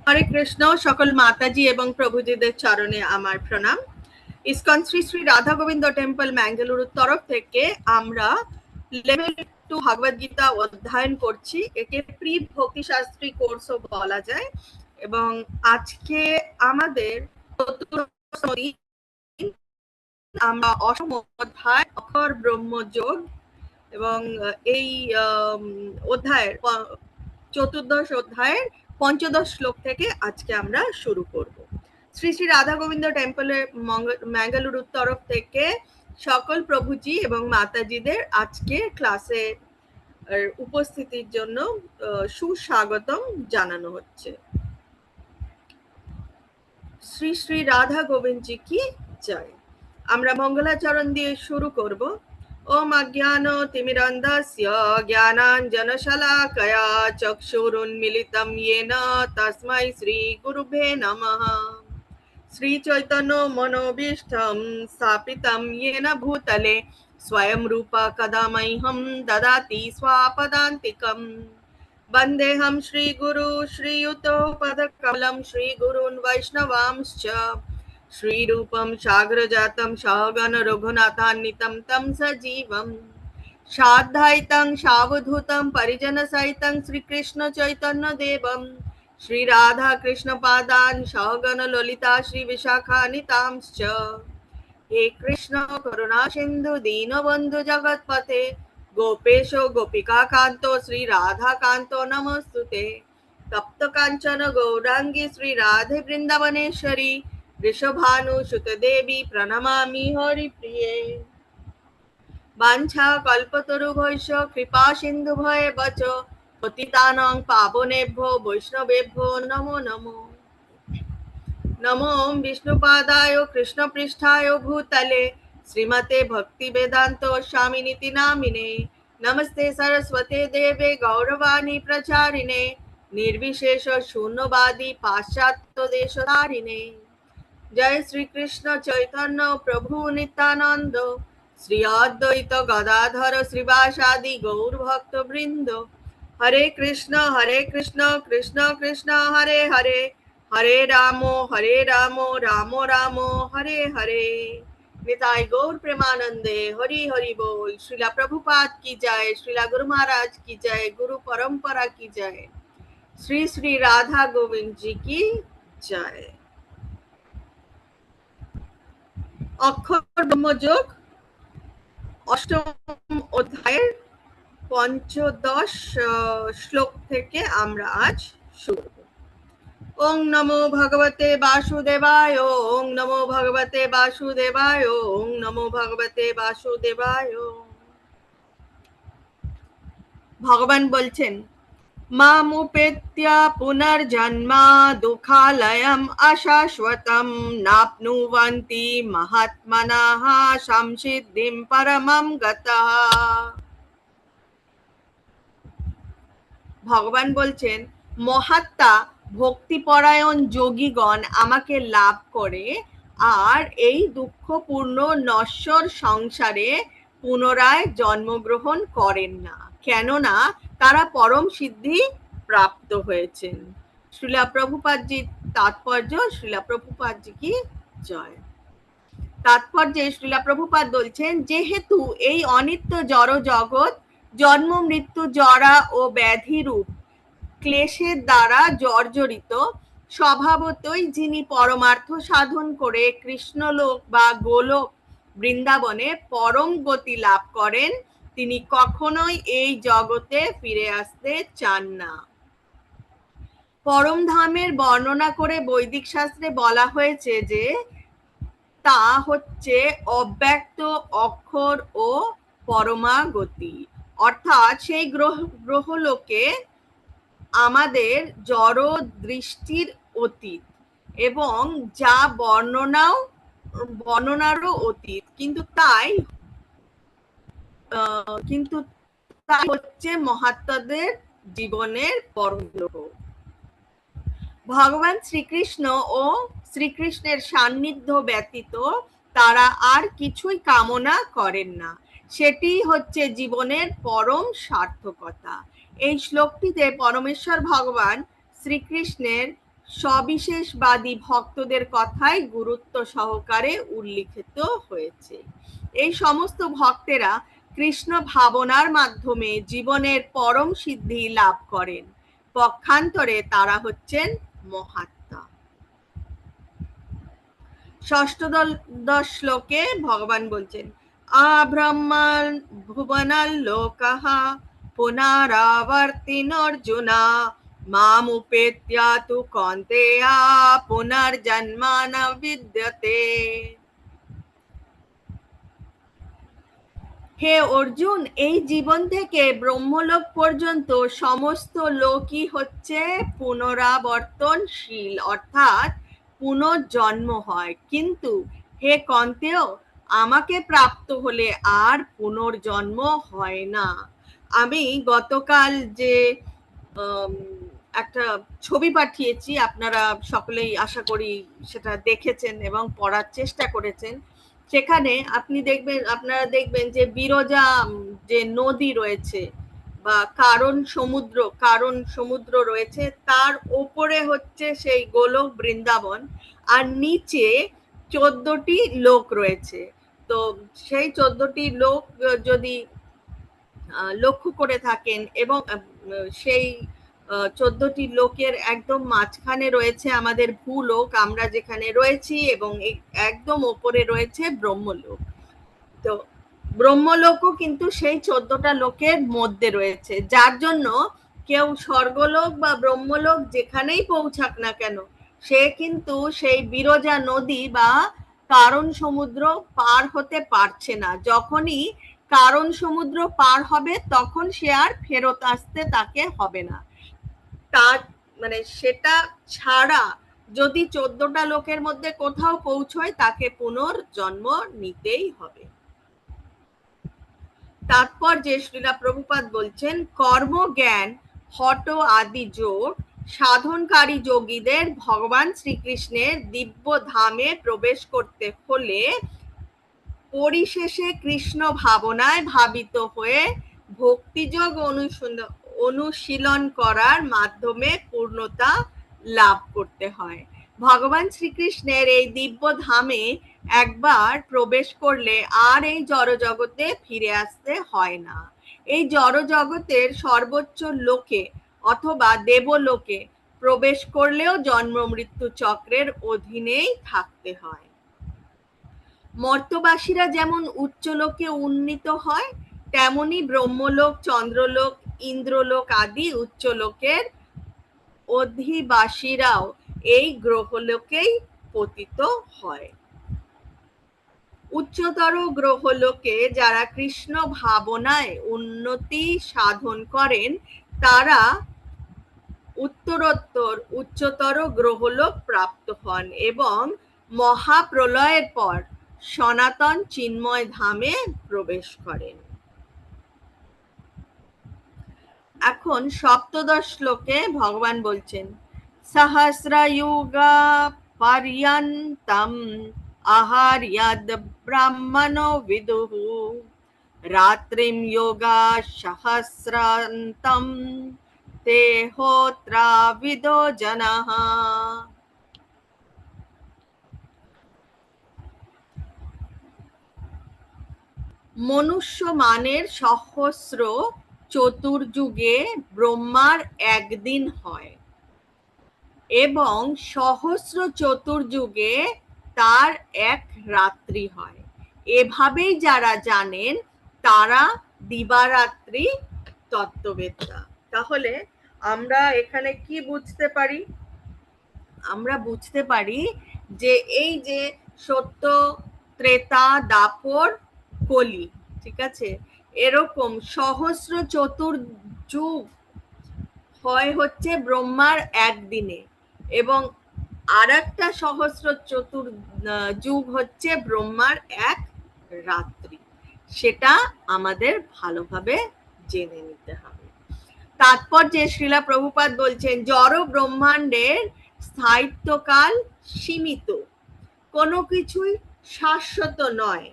হরে কৃষ্ণ। সকল মাতাজি এবং প্রভুজিদের চরণে আমার প্রণাম। ইসকন শ্রী শ্রী রাধা গোবিন্দ টেম্পল ম্যাঙ্গালুরুর তরফ থেকে আমরা লেভেল 2 ভগবদ গীতা অধ্যয়ন করছি। একে প্রি ভক্তি শাস্ত্রী কোর্সও বলা যায়। এবং আজকে আমাদের আমরা অষ্টম অধ্যায় অক্ষর ব্রহ্মযোগ এবং এই অধ্যায়ের চতুর্দশ অধ্যায়ের পঞ্চদশ শ্লোক থেকে আজকে আমরা শুরু করব। শ্রী শ্রী রাধা গোবিন্দ টেম্পলের ম্যাঙ্গালুরুর তরফ থেকে সকল প্রভুজি এবং মাতাজিদের আজকে ক্লাসে উপস্থিতির জন্য সুস্বাগতম জানানো হচ্ছে। শ্রী শ্রী রাধা গোবিন্দজি কি জয়। আমরা মঙ্গলাচরণ দিয়ে শুরু করব। ওম অজ্ঞানো তিমিরন্ধস্য জ্ঞানাঞ্জনশলাকয়া চক্ষুরুন্মিলিতং येन তস্मै শ্রী গুরুভ্যে নমঃ। শ্রী চৈতন্য মনোভীষ্টং স্থাপিতং येन ভূতলে স্বয়ং রূপ কদা মह्यं দদাতি স্বপদান্তিকम्। वन्देऽहं श्रीगुरु श्रीयुतो पदकमलं श्रीगुरून् वैष्णवांश्च श्रीरूपं साग्रजातं सहगण रघुनाथान्वितं तं सजीवं साद्वैतं सावधूतं परिजनसहितं श्रीकृष्ण चैतन्यदेवं श्रीराधाकृष्णपादान् सहगण ललिता श्रीविशाखान्वितांश्च। हे कृष्ण करुणा सिन्धु दीनबन्धु जगत्पते गोपेशो गोपिका कांतो श्री राधा कांतो नमस्तुते। तप्त कांचन गौरांगी श्री राधे वृंदावनेश्वरी वृषभानुसुत देवी प्रणमामि हरिप्रिये। वाञ्छा कल्पतरुभ्यश्च कृपा सिन्धुभ्येव च पतितानां पावनेभ्यो वैष्णवेभ्यो नमो नमो। नमो विष्णुपादाय कृष्णपृष्ठाय भूतले श्रीमते भक्ति वेदांत स्वामिनिति नामिने। नमस्ते सरस्वते देवे गौरवाणी प्रचारिणे निर्विशेष शून्यवादी पाश्चात्य देशधारिणे। जय श्री कृष्ण चैतन्य प्रभु नित्यानंद श्री अद्वैत गदाधर श्रीवासादि गौर भक्त वृंद। हरे कृष्ण कृष्ण कृष्ण हरे हरे हरे राम राम राम हरे हरे। निताई गौर प्रेमानंदे हरि हरि बोल। श्रीला प्रभुपाद की जय, श्रीला गुरु महाराज की जय, गुरु परंपरा की जय, श्री श्री राधा गोविंद जी की जय। অক্ষর ব্রহ্মযোগ অষ্টম অধ্যায়ের পঞ্চদশ শ্লোক থেকে আমরা আজ শুরু করব। ওং নমো ভগবতে বাসুদেবায়, ওং নমো ভগবতে বাসুদেবায়, ওং নমো ভগবতে বাসুদেবায়। ভগবান বলছেন, মামুপেত্য পুনর্জন্মা দুঃখালয়ম অশাশ্বতম নাপ্নুবন্তি মহাত্মনঃ সংসিদ্ধিম পরমম গতঃ। ভগবান বলছেন, মহাত্মা ভক্তিপরায়ণ যোগীগণ আমাকে লাভ করে আর এই দুঃখপূর্ণ নশ্বর সংসারে পুনরায় জন্মগ্রহণ করেন না, কেননা তারা পরম সিদ্ধি প্রাপ্ত হয়েছেন। শ্রীলা প্রভুপাদজির তাৎপর্য। শ্রীলা প্রভুপাদজি কি জয়। তাৎপর্যে শ্রীলা প্রভুপাদ বলছেন, যেহেতু এই অনিত্য জড় জগৎ জন্ম মৃত্যু জরা ও ব্যাধি রূপ ক্লেশের দ্বারা জর্জরিত, স্বভাবতই যিনি পরমার্থ সাধন করে কৃষ্ণলোক বা গোলোক বৃন্দাবনে পরম গতি লাভ করেন, তিনি কখনোই এই জগতে ফিরে আসতে চান না। পরম ধামের বর্ণনা করে বৈদিক শাস্ত্রে বলা হয়েছে যে তা হচ্ছে অব্যক্ত অক্ষর ও পরমাগতি, অর্থাৎ সেই গ্রহলোকে আমাদের জড় দৃষ্টির অতীত এবং যা বর্ণনারও অতীত, কিন্তু তাই হচ্ছে মহাত্মাদের জীবনের পরম লক্ষ্য। ভগবান শ্রীকৃষ্ণ ও শ্রীকৃষ্ণের সান্নিধ্য ব্যতীত তারা আর কিছুই কামনা করেন না, সেটি হচ্ছে জীবনের পরম সার্থকতা। এই শ্লোকটিতে পরমেশ্বর ভগবান শ্রীকৃষ্ণের সবিশেষবাদী ভক্তদের কথাই গুরুত্ব সহকারে উল্লিখিত হয়েছে। এই সমস্ত ভক্তেরা কৃষ্ণ ভাবনার মাধ্যমে জীবনের পরম সিদ্ধি লাভ করেন। পক্ষান্তরে তারা হচ্ছেন মহাত্মা। ষষ্ঠদশ শ্লোকে ভগবান বলছেন, আব্রহ্মণ ভুবনাল্লোকাঃ পুনরাবর্তিনোর্জুনা মামুপেত্যা তু কৌন্তেয়া পুনর্জন্ম ন বিদ্যতে। হে অর্জুন, এই জীবন থেকে ব্রহ্মলোক পর্যন্ত সমস্ত লোকই হচ্ছে পুনরাবর্তনশীল, অর্থাৎ পুনর্জন্ম হয়। কিন্তু হে কন্তেয়, আমাকে প্রাপ্ত হলে আর পুনর্জন্ম হয় না। আমি গতকাল যে একটা ছবি পাঠিয়েছি, আপনারা সকলেই আশা করি সেটা দেখেছেন এবং পড়ার চেষ্টা করেছেন। সেখানে আপনারা দেখবেন যে বিরজা যে নদী রয়েছে বা কারণ সমুদ্র রয়েছে, তার ওপরে হচ্ছে সেই গোলক বৃন্দাবন, আর নিচে 14টি লোক রয়েছে। তো সেই 14টি লোক যদি লক্ষ্য করে থাকেন, এবং সেই 14টি লোকের একদম মাঝখানে রয়েছে আমাদের ভূলোক, আমরা যেখানে রয়েছি, এবং একদম ওপরে রয়েছে ব্রহ্মলোক। তো ব্রহ্মলোকও কিন্তু সেই 14টা লোকের মধ্যে রয়েছে, যার জন্য কেউ স্বর্গলোক বা ব্রহ্মলোক যেখানেই পৌঁছাক না কেন, সে কিন্তু সেই বিরজা নদী বা কারণ সমুদ্র পার হতে পারছে না। যখনই কারণ সমুদ্র পার হবে, তখন সে আর ফেরত আসতে তাকে হবে না। তার মানে সেটা ছাড়া যদি 14টা লোকের মধ্যে কোথাও পৌঁছয়, তাকে পুনর্জন্ম নিতেই হবে। তারপর যে শ্রীলা প্রভুপাদ বলছেন, কর্ম, জ্ঞান, হঠ আদি যোগ সাধনকারী যোগীদের ভগবান শ্রীকৃষ্ণের দিব্য ধামে প্রবেশ করতে হলে পরিশেষে কৃষ্ণ ভাবনায় ভাবিত হয়ে ভক্তিযোগ অনুশীলন করার মাধ্যমে পূর্ণতা লাভ করতে হয়। ভগবান শ্রীকৃষ্ণের এই দিব্য ধামে একবার প্রবেশ করলে আর এই জড় জগতে ফিরে আসতে হয় না। এই জড় জগতের সর্বোচ্চ লোকে অথবা দেবলোকে প্রবেশ করলেও জন্ম মৃত্যু চক্রের অধীনেই থাকতে হয়। মর্ত্যবাসীরা যেমন উচ্চলোকে উন্নীত হয়, তেমনি ব্রহ্মলোক, চন্দ্রলোক, ইন্দ্রলোক আদি উচ্চলোকের অধিবাসীরাও এই গ্রহলোকেই পতিত হয়। উচ্চতর গ্রহলোকে যারা কৃষ্ণ ভাবনায় উন্নতি সাধন করেন, তারা উত্তরোত্তর উচ্চতর গ্রহলোক প্রাপ্ত হন এবং মহাপ্রলয়ের পর সনাতন চিন্ময় ধামে প্রবেশ করেন। এখন সপ্তদশ শ্লোকে ভগবান বলছেন, সহস্রযুগা পর্যন্তম আহার্যদ ব্রাহ্মণো বিদুঃ রাত্রিম যোগা সহস্রান্তম তে হোত্রা বিদো জনঃ। মনুষ্য মানের সহস্র চতুর্যুগে ব্রহ্মার একদিন হয় এবং সহস্র চতুর্যুগে তার এক রাত্রি হয়। এভাবেই যারা জানেন, তারা দিবারাত্রি তত্ত্ববেত্তা। তাহলে আমরা এখানে কি বুঝতে পারি? আমরা বুঝতে পারি যে এই যে সত্য, ত্রেতা, দাপর, কলি, ঠিক আছে, এরকম সহস্র চতুর্যুগ হয় হচ্ছে ব্রহ্মার একদিনে, এবং আর একটা সহস্র যুগ হচ্ছে ব্রহ্মার এক রাত্রি। সেটা আমাদের ভালোভাবে জেনে নিতে হবে। তারপর যে শ্রীলা প্রভুপাদ বলছেন, জড় ব্রহ্মাণ্ডের স্থায়িত্বকাল সীমিত, কোনো কিছুই শাশ্বত নয়।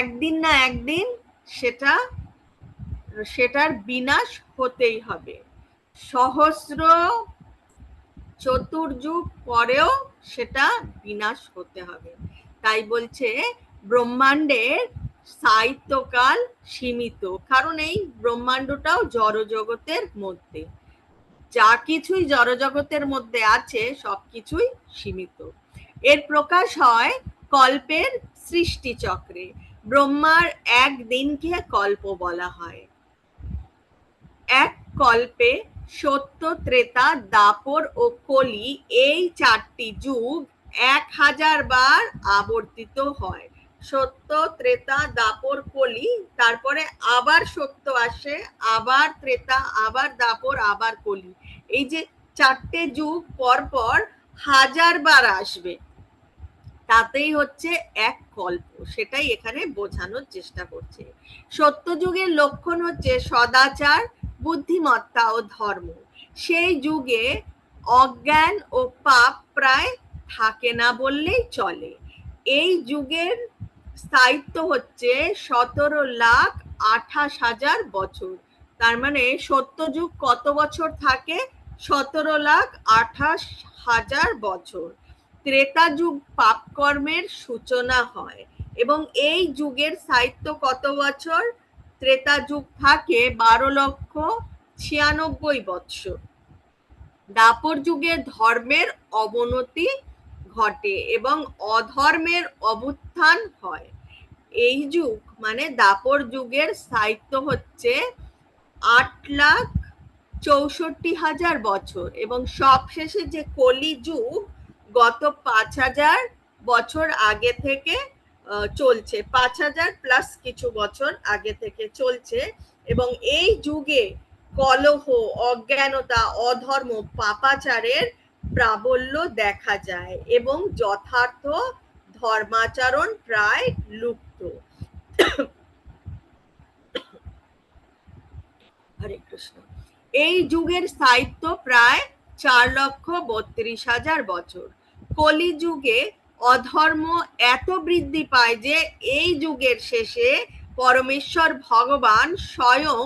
একদিন না একদিন সেটার বিনাশ হতেই হবে। সহস্র চতুর্যুগ পরেও সেটা বিনাশ হতে হবে। তাই বলছে ব্রহ্মাণ্ডের স্থায়িত্বকাল সীমিত, কারণ এই ব্রহ্মাণ্ডটাও জড়জগতের মধ্যে, যা কিছুই জড়জগতের মধ্যে আছে সবকিছুই সীমিত। এর প্রকাশ হয় কল্পের সৃষ্টি চক্রে। ব্রহ্মার এক দিনকে কল্প বলা হয়। এক কল্পে সত্য, ত্রেতা, দাপর ও কলি এই চারটি যুগ 1000 বার আবর্তিত হয়। সত্য, ত্রেতা, দাপর, কলি, তারপরে আবার সত্য আসে, আবার ত্রেতা, আবার দাপর, আবার কলি। এই যে চারটে যুগ পর পর 1000 বার আসবে, তাতেই হচ্ছে এক কল্প। সেটাই এখানে বোঝানোর চেষ্টা করছে। সত্যযুগের লক্ষণ হচ্ছে সদাচার, বুদ্ধিমত্তা ও ধর্ম। সেই যুগে অজ্ঞান ও পাপ প্রায় থাকে না বললেই চলে। এই যুগের স্থায়িত্ব হচ্ছে 17,28,000 বছর। তার মানে সত্যযুগ কত বছর থাকে? 17,28,000 বছর। ত্রেতা যুগ পাপ কর্মের সূচনা হয় এবং এই যুগের স্থায়িত্ব কত বছর? ত্রেতা যুগ থাকে 12,96,000 বৎসর। দাপর যুগে ধর্মের অবনতি ঘটে এবং অধর্মের অভ্যুত্থান হয়। এই যুগ মানে দাপর যুগের স্থায়িত্ব হচ্ছে 8,64,000 বছর এবং সবশেষে যে কলি যুগ গত 5,000 বছর আগে থেকে চলছে, 5,000 প্লাস কিছু বছর আগে থেকে চলছে। এবং এই যুগে কলহ, অজ্ঞানতা, অধর্ম, পাপাচারের প্রাবল্য দেখা যায় এবং যথার্থ ধর্মাচরণ প্রায় লুপ্ত। হরে কৃষ্ণ। এই যুগের স্থায়িত্ব প্রায় 4,32,000 বছর। কলি যুগে অধর্ম এত বৃদ্ধি পায় যে এই যুগের শেষে পরমেশ্বর ভগবান স্বয়ং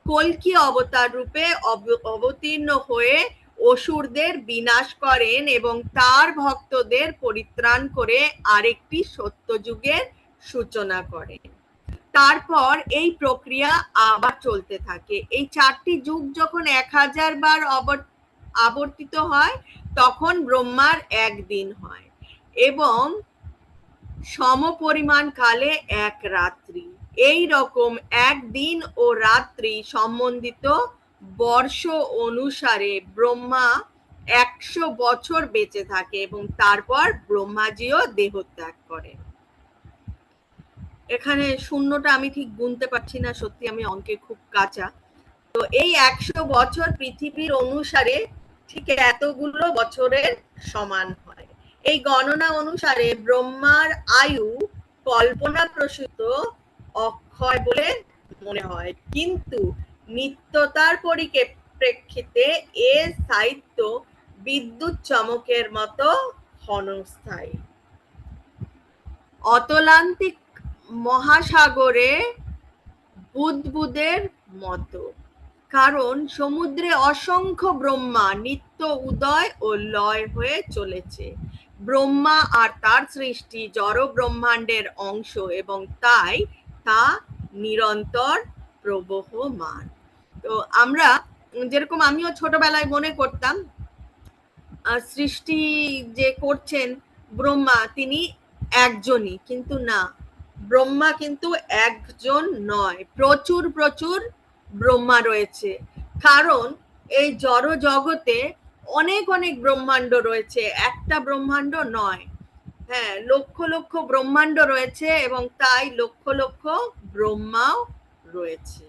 কল্কি অবতার রূপে অবতীর্ণ হয়ে অসুরদের বিনাশ করেন এবং তার ভক্তদের পরিত্রাণ করে আরেকটি সত্যযুগের সূচনা করেন। তারপর এই প্রক্রিয়া আবার চলতে থাকে। এই চারটি যুগ যখন 1000 বার আবর্তিত হয় তখন ব্রহ্মার একদিন হয় এবং সমপরিমাণ কালে এক রাত্রি। এই রকম একদিন ও রাত্রি সম্বন্ধিত বর্ষ অনুসারে ব্রহ্মা 100 বছর বেঁচে থাকে এবং তারপর ব্রহ্মাজিও দেহত্যাগ করেন। এখানে শূন্যটা আমি ঠিক গুনতে পারছি না, সত্যি আমি অঙ্কে খুব কাঁচা। তো এই 100 বছর পৃথিবীর অনুসারে ঠিক এতগুলো বছরের সমান হয়। এই গণনা অনুসারে ব্রহ্মার আয়ু কল্পনা প্রসূত অক্ষয় বলে মনে হয়, কিন্তু নিত্যতার পরিপ্রেক্ষিতে এর স্থায়িত্ব বিদ্যুৎ চমকের মতো ক্ষণস্থায়ী। অতলান্তিক মহাসাগরে বুদবুদের মতো, কারণ সমুদ্রে অসংখ্য ব্রহ্মা নিত্য উদয় ও লয় হয়ে চলেছে। ব্রহ্মা আর তার সৃষ্টি জড় ব্রহ্মাণ্ডের অংশ এবং তাই তা নিরন্তর প্রবহমান। তো আমরা যেরকম আমিও ছোটবেলায় মনে করতাম সৃষ্টি যে করছেন ব্রহ্মা তিনি একজনই, কিন্তু না, ব্রহ্মা কিন্তু একজন নয়, প্রচুর প্রচুর ব্রহ্মা রয়েছে। কারণ এই জড় জগতে অনেক অনেক ব্রহ্মাণ্ড রয়েছে, একটা ব্রহ্মাণ্ড নয়। হ্যাঁ, লক্ষ লক্ষ ব্রহ্মাণ্ড রয়েছে এবং তাই লক্ষ লক্ষ ব্রহ্মাও রয়েছে।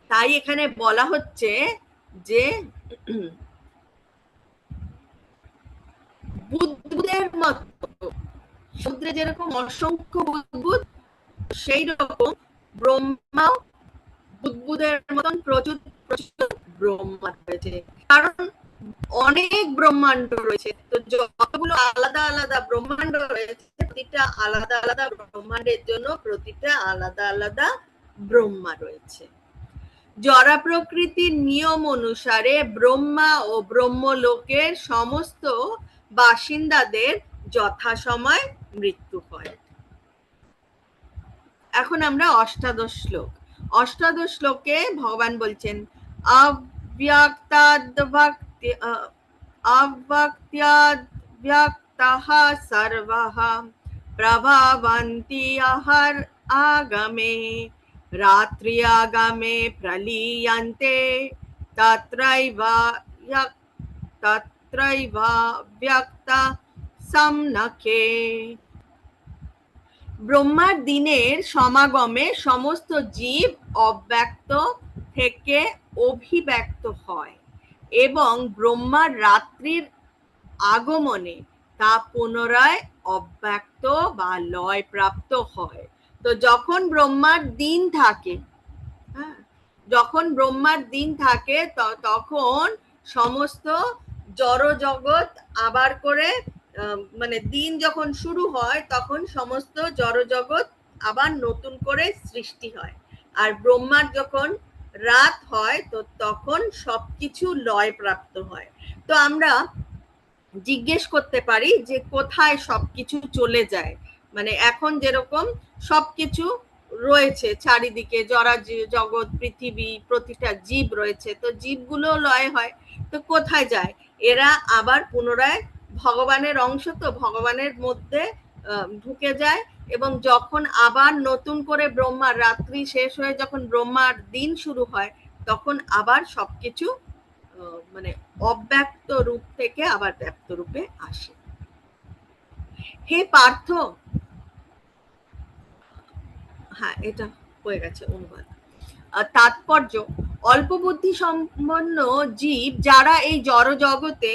তাই এখানে বলা হচ্ছে যে বুদবুদের মতো, সমুদ্রে যেরকম অসংখ্য বুদবুদ, সেই রকম ব্রহ্মাও বুদবুদের মতন প্রচুর প্রচুর ব্রহ্মা রয়েছে। কারণ অনেক ব্রহ্মাণ্ড রয়েছে, তো যতগুলো আলাদা আলাদা ব্রহ্মাণ্ড রয়েছে প্রতিটা আলাদা আলাদা ব্রহ্মাণ্ডের জন্য প্রতিটা আলাদা আলাদা ব্রহ্মা রয়েছে। জড়া প্রকৃতির নিয়ম অনুসারে ব্রহ্মা ও ব্রহ্মলোকের সমস্ত বাসিন্দাদের যথাসময় মৃত্যু হয়। এখন আমরা অষ্টাদশ শ্লোক। অষ্টাদশ শ্লোকে ভগবান বলছেন অব্যক্ত্যাদ্ব্যক্তাः সর্বः প্রভবন্তি আহার আগমে রাত্রি আগমে প্রলীয়ন্তে তত্রৈব ব্যক্ত সম্নখে। ব্রহ্মার দিনের সমাগমে সমস্ত জীব অব্যক্ত থেকে অভিব্যক্ত হয় এবং ব্রহ্মার রাত্রির আগমনে তা পুনরায় অব্যক্ত বা লয় প্রাপ্ত হয়। তো যখন ব্রহ্মার দিন থাকে, হ্যাঁ, যখন ব্রহ্মার দিন থাকে তখন সমস্ত জড় জগৎ আবার করে মানে দিন যখন শুরু হয় তখন সমস্ত জড় জগৎ আবার নতুন করে সৃষ্টি হয়। আর ব্রহ্মার যখন রাত হয় তো তখন সবকিছু লয় প্রাপ্ত হয়। তো আমরা জিজ্ঞেস করতে পারি যে কোথায় সবকিছু চলে যায়। মানে এখন যেরকম সবকিছু রয়েছে চারিদিকে, জড়া জগৎ, পৃথিবী, প্রতিটা জীব রয়েছে, তো জীবগুলো লয় হয়, তো কোথায় যায়? এরা আবার পুনরায় ভগবানের অংশ, তো ভগবানের মধ্যে ঢুকে যায় এবং যখন আবার নতুন করে ব্রহ্মার রাত্রি শেষ হয়ে যখন ব্রহ্মার দিন শুরু হয় তখন আবার সবকিছু মানে অব্যক্ত রূপ থেকে আবার ব্যক্ত রূপে আসে। হে পার্থ, হ্যাঁ এটা হয়ে গেছে অনুবাদ। তাৎপর্য: অল্প বুদ্ধি সম্পন্ন জীব যারা এই জড় জগতে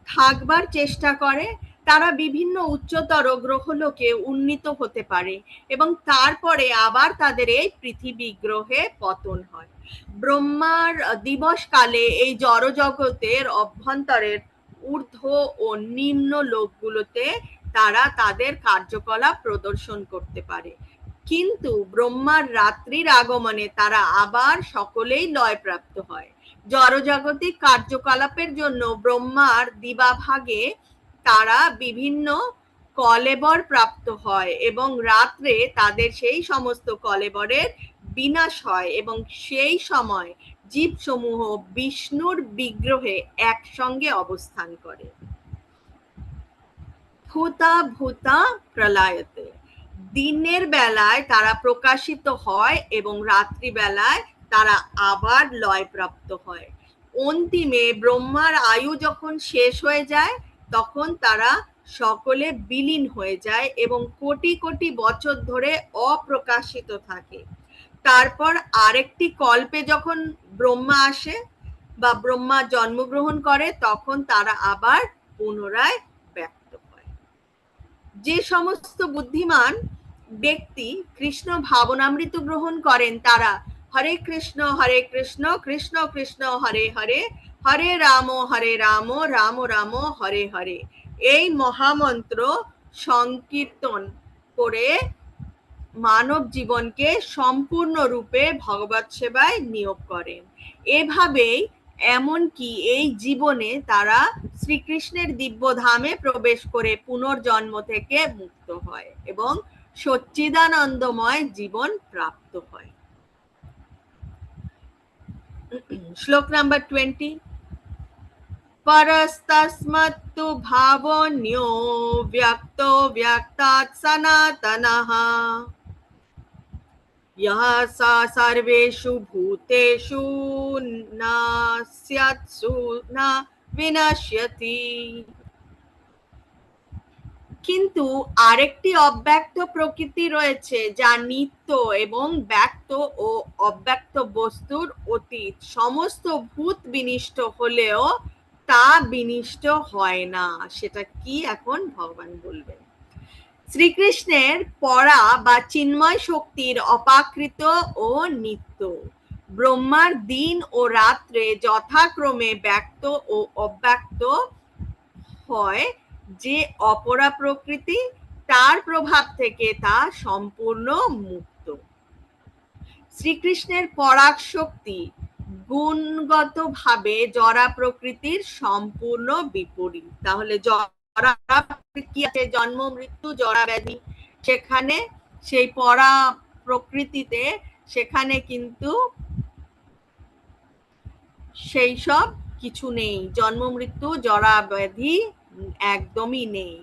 থাকবার চেষ্টা করে তারা বিভিন্ন উচ্চতর গ্রহলোকে উন্নীত হতে পারে এবং তারপরে আবার তাদের এই পৃথিবী গ্রহে পতন হয়। ব্রহ্মার দিবস কালে এই জড় জগতের অভ্যন্তরের ঊর্ধ্ব ও নিম্ন লোকগুলোতে তারা তাদের কার্যকলাপ প্রদর্শন করতে পারে, কিন্তু ব্রহ্মার রাত্রির আগমনে তারা আবার সকলেই লয়প্রাপ্ত হয়। জড়জাগতিক কার্যকলাপের জন্য ব্রহ্মার দিবাভাগে তারা বিভিন্ন কলেবর প্রাপ্ত হয় এবং রাত্রে তাদের সেই সমস্ত কলেবরের বিনাশ হয় এবং সেই সময় জীবসমূহ বিষ্ণুর বিগ্রহে একসঙ্গে অবস্থান করে। ভূতা ভূতা প্রলয়তে, দিনের বেলায় তারা প্রকাশিত হয় এবং রাত্রি বেলায় তারা আবার লয়প্রাপ্ত হয়। অন্তিমে ব্রহ্মার আয়ু যখন শেষ হয়ে যায় তখন তারা সকলে বিলীন হয়ে যায় এবং কোটি কোটি বছর ধরে অপ্রকাশিত থাকে। তারপর আরেকটি কল্পে যখন ব্রহ্মা আসে বা ব্রহ্মা জন্মগ্রহণ করে তখন তারা আবার পুনরায় ব্যক্ত হয়। যে সমস্ত বুদ্ধিমান ব্যক্তি কৃষ্ণ ভাবনামৃত গ্রহণ করেন তারা হরে কৃষ্ণ কৃষ্ণ কৃষ্ণ হরে হরে, হরে রাম রাম রাম হরে হরে এই মহামন্ত্র সংকীর্তন করে মানব জীবনকে সম্পূর্ণরূপে ভগবত সেবায় নিয়োগ করেন। এভাবেই এমনকি এই জীবনে তারা শ্রীকৃষ্ণের দিব্য ধামে প্রবেশ করে পুনর্জন্ম থেকে মুক্ত হয় এবং সচ্চিদানন্দময় জীবন প্রাপ্ত হয়। শ্লোক নাম্বার 20। পরস্তস্মত্তু ভাবন্যো ব্যক্তো ব্যক্তাৎ সনাতনঃ यः सा सर्वेषु भूतेषु नास्यत्सु न विनश्यति। কিন্তু আরেকটি অব্যক্ত প্রকৃতি রয়েছে যা নিত্য এবং ব্যক্ত ও অব্যক্ত বস্তুর অতীত। সমস্ত ভূত বিনিষ্ট হলেও তা বিনিষ্ট হয় না। সেটা কি এখন ভগবান বলবেন। শ্রীকৃষ্ণের পরা বা চিন্ময় শক্তির অপাকৃত ও নিত্য। ব্রহ্মার দিন ও রাত্রে যথাক্রমে ব্যক্ত ও অব্যক্ত হয় যে অপরা প্রকৃতি, তার প্রভাব থেকে তা সম্পূর্ণ মুক্ত। শ্রীকৃষ্ণের পরাগ শক্তি গুণগতভাবে জড়া প্রকৃতির সম্পূর্ণ বিপরীত। তাহলে জড়া কি আছে? জন্ম, মৃত্যু, জড়া ব্যাধি। সেখানে সেই পরা প্রকৃতিতে সেখানে কিন্তু সেই সব কিছু নেই। জন্ম, মৃত্যু, জরা ব্যাধি একদমই নেই।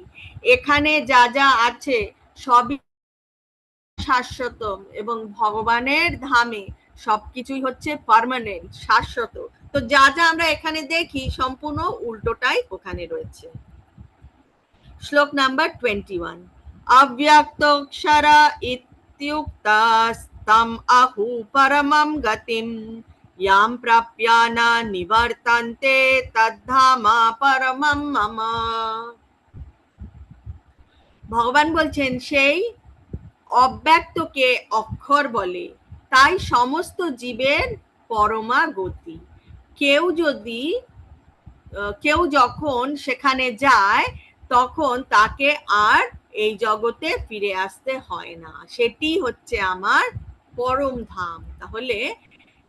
এখানে যা যা আছে সবই শাশ্বত, এবং ভগবানের ধামে সবকিছুই হচ্ছে পার্মানেন্ট, শাশ্বত। তো যা যা আমরা এখানে দেখি সম্পূর্ণ উল্টোটাই ওখানে রয়েছে। শ্লোক নাম্বার 21। অব্যক্তোক্ষরা ইত্যুক্তাস্তম আহু পরমম গতিম ইয়াম প্রাপ্যা না নিবর্তন্তে তদ্ধামা পরমম মম। ভগবান বলছেন সেই অব্যক্তকে অক্ষর বলে, তাই সমস্ত জীবের পরমা গতি। কেউ যখন সেখানে যায় তখন তাকে আর এই জগতে ফিরে আসতে হয় না। সেটি হচ্ছে আমার পরম ধাম। তাহলে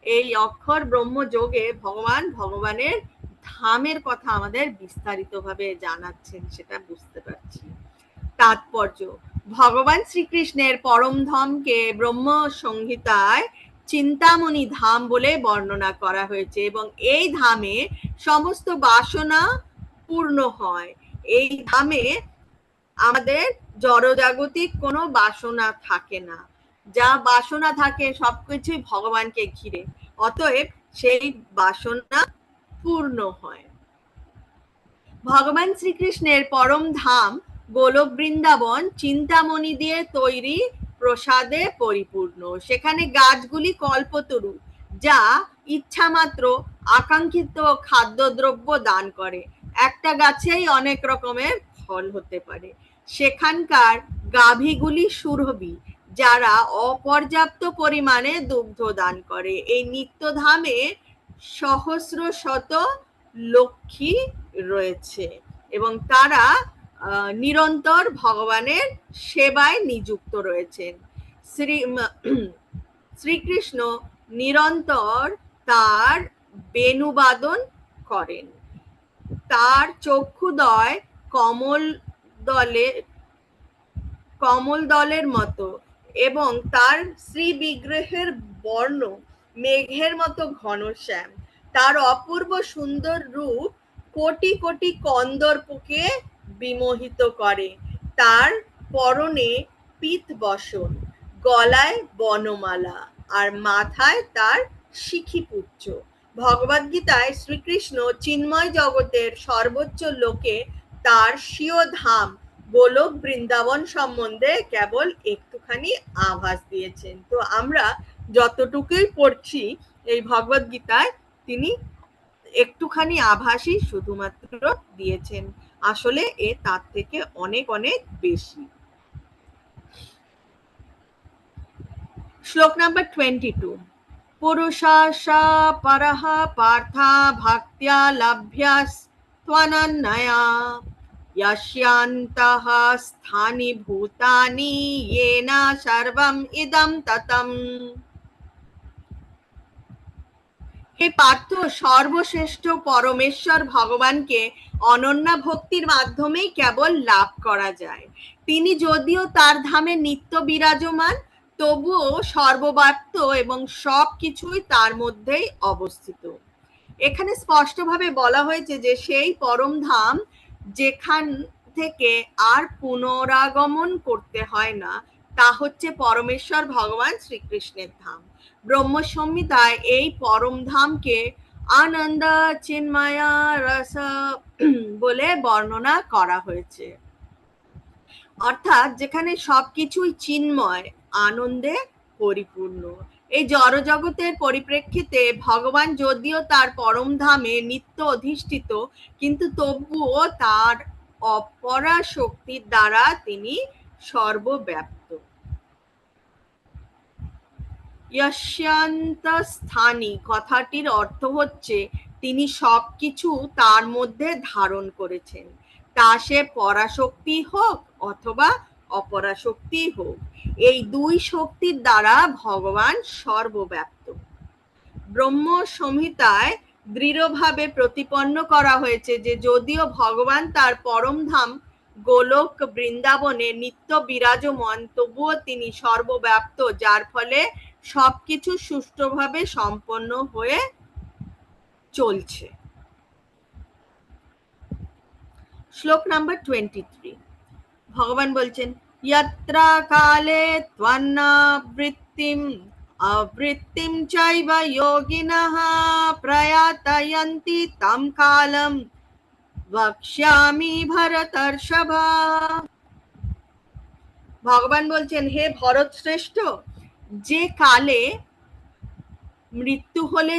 এই অক্ষর ব্রহ্ম যোগে ভগবানের ধামের কথা আমাদের বিস্তারিতভাবে জানাচ্ছেন, সেটা বুঝতে পারছি। তাৎপর্য: ভগবান শ্রীকৃষ্ণের পরম ধামকে ব্রহ্ম সংহিতায় চিন্তামণি ধাম বলে বর্ণনা করা হয়েছে, এবং এই ধামে সমস্ত বাসনা পূর্ণ হয়। এই ধামে আমাদের জড়জাগতিক কোনো বাসনা থাকে না। যা বাসনা থাকে সবকিছুই ভগবানকে ঘিরে, অতএব সেই বাসনা পূর্ণ হয়। ভগবান শ্রীকৃষ্ণের পরম ধাম গোলক বৃন্দাবন চিন্তামণি দিয়ে তৈরি প্রসাদে পরিপূর্ণ। সেখানে গাছগুলি কল্পতরু, যা ইচ্ছা মাত্র আকাঙ্ক্ষিত খাদ্যদ্রব্য দান করে। একটা গাছেই অনেক রকমের ফল হতে পারে। সেখানকার গাভীগুলি সুরভি, যারা অপর্যাপ্ত পরিমাণে দুগ্ধ দান করে। এই নিত্যধামে সহস্র শত লক্ষ্মী রয়েছে এবং তারা নিরন্তর ভগবানের সেবায় নিযুক্ত রয়েছেন। শ্রীকৃষ্ণ নিরন্তর তার বেণুবাদন করেন। তার চক্ষুদয় কমল দলের মতো, এবং তার শ্রী বিগ্রহের বর্ণ মেঘের মতো ঘনশ্যাম। তার অপূর্ব সুন্দর রূপ কোটি কোটি কন্দর্পকে বিমোহিত করে। তার পরনে পীত বসন, গলায় বনমালা, আর মাথায় তার শিখিপুচ্ছ। ভগবদ্গীতায় শ্রীকৃষ্ণ চিন্ময় জগতের সর্বোচ্চ লোকে তার স্বীয় ধাম গোলক বৃন্দাবন সম্বন্ধে কেবল একটুখানি আভাস দিয়েছেন। তো আমরা যতটুকুই পড়ছি এই ভগবদ্গীতায় তিনি একটুখানি আভাসই শুধুমাত্র দিয়েছেন, আসলে তার থেকে অনেক অনেক বেশি। শ্লোক নাম্বার 22। পুরুষাশা পরহ পার্থা ভক্ত্যা লভ্যাস ত্বনন্যয়া यस्यान्तः स्थानि भूतानि येन सर्वं इदं ततम्। হে পার্থ, সর্বশ্রেষ্ঠ পরমেশ্বর ভগবানকে অনন্যা ভক্তির মাধ্যমেই কেবল লাভ করা যায়। তিনি যদিও তার ধামে নিত্য বিরাজমান, তবুও সর্বব্যাপ্ত এবং সব কিছুই তার মধ্যেই অবস্থিত। এখানে স্পষ্টভাবে বলা হয়েছে যে সেই পরম ধাম যেখান থেকে আর পুনরাগমন করতে হয় না, তা হচ্ছে পরমেশ্বর ভগবান শ্রীকৃষ্ণের ধাম। ব্রহ্ম সংহিতায় এই পরম ধামকে আনন্দ চিন্ময়া রস বলে বর্ণনা করা হয়েছে, অর্থাৎ যেখানে সবকিছুই চিন্ময়, আনন্দে পরিপূর্ণ। এই জড়জগতের পরিপ্রেক্ষিতে ভগবান যদিও তার পরম ধামে নিত্য অধিষ্ঠিত, কিন্তু তবুও তার অপরা শক্তির দ্বারা তিনি সর্বব্যাপ্ত। যস্যান্তঃস্থানি কথাটির অর্থ হচ্ছে তিনি সবকিছু তার মধ্যে ধারণ করেছেন, তা সে পরাশক্তি হোক অথবা অপরাশক্তি হোক, এই দুই শক্তির দ্বারা ভগবান সর্বব্যাপ্ত। ব্রহ্ম সংহিতায় দৃঢ়ভাবে প্রতিপন্ন করা হয়েছে যে যদিও ভগবান তার পরমধাম গোলক বৃন্দাবনে নিত্য বিরাজমান, তবুও তিনি সর্বব্যাপ্ত, যার ফলে সবকিছু সুষ্ঠুভাবে সম্পন্ন হয়ে চলছে। শ্লোক নাম্বার 23, ভগবান বলছেন, যত্রা কালে ত্বন্নাবৃত্তিম আবৃত্তিম চৈব যোগিনঃ প্রয়াতয়ন্তি তম কালম বক্ষ্যামি ভরতর্ষভ। ভগবান বলছেন, হে ভরত শ্রেষ্ঠ, যে কালে মৃত্যু হলে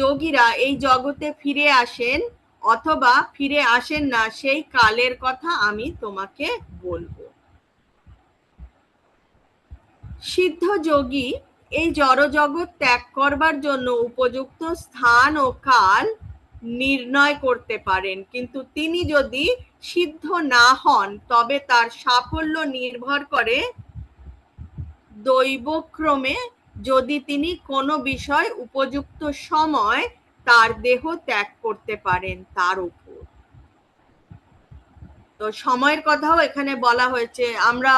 যোগীরা এই জগতে ফিরে আসেন অথবা ফিরে আসেন না, সেই কালের কথা আমি তোমাকে বলবো। সিদ্ধ যোগী এই জড়জগৎ ত্যাগ করবার জন্য উপযুক্ত স্থান ও কাল নির্ণয় করতে পারেন, কিন্তু তিনি যদি সিদ্ধ না হন তবে তার সাফল্য নির্ভর করে দৈবক্রমে, যদি তিনি কোনো বিষয় উপযুক্ত সময় তার দেহ ত্যাগ করতে পারেন তার উপর। তো সময়ের কথাও এখানে বলা হয়েছে। আমরা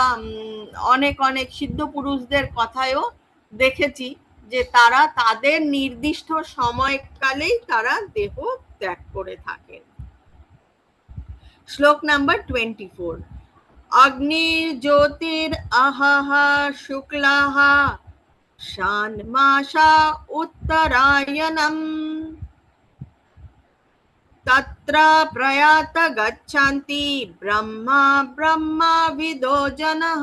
অনেক অনেক সিদ্ধ পুরুষদের কথায়ও দেখেছি যে তারা তাদের নির্দিষ্ট সময়কালেই তারা দেহ ত্যাগ করে থাকেন। শ্লোক নাম্বার 24, অগ্নির জ্যোতির আহাহা শুক্লাহ ষান্মাসা উত্তরায়ণম তত্র প্রয়াত গচ্ছন্তি ব্রহ্মা ব্রহ্মবিদো জনঃ।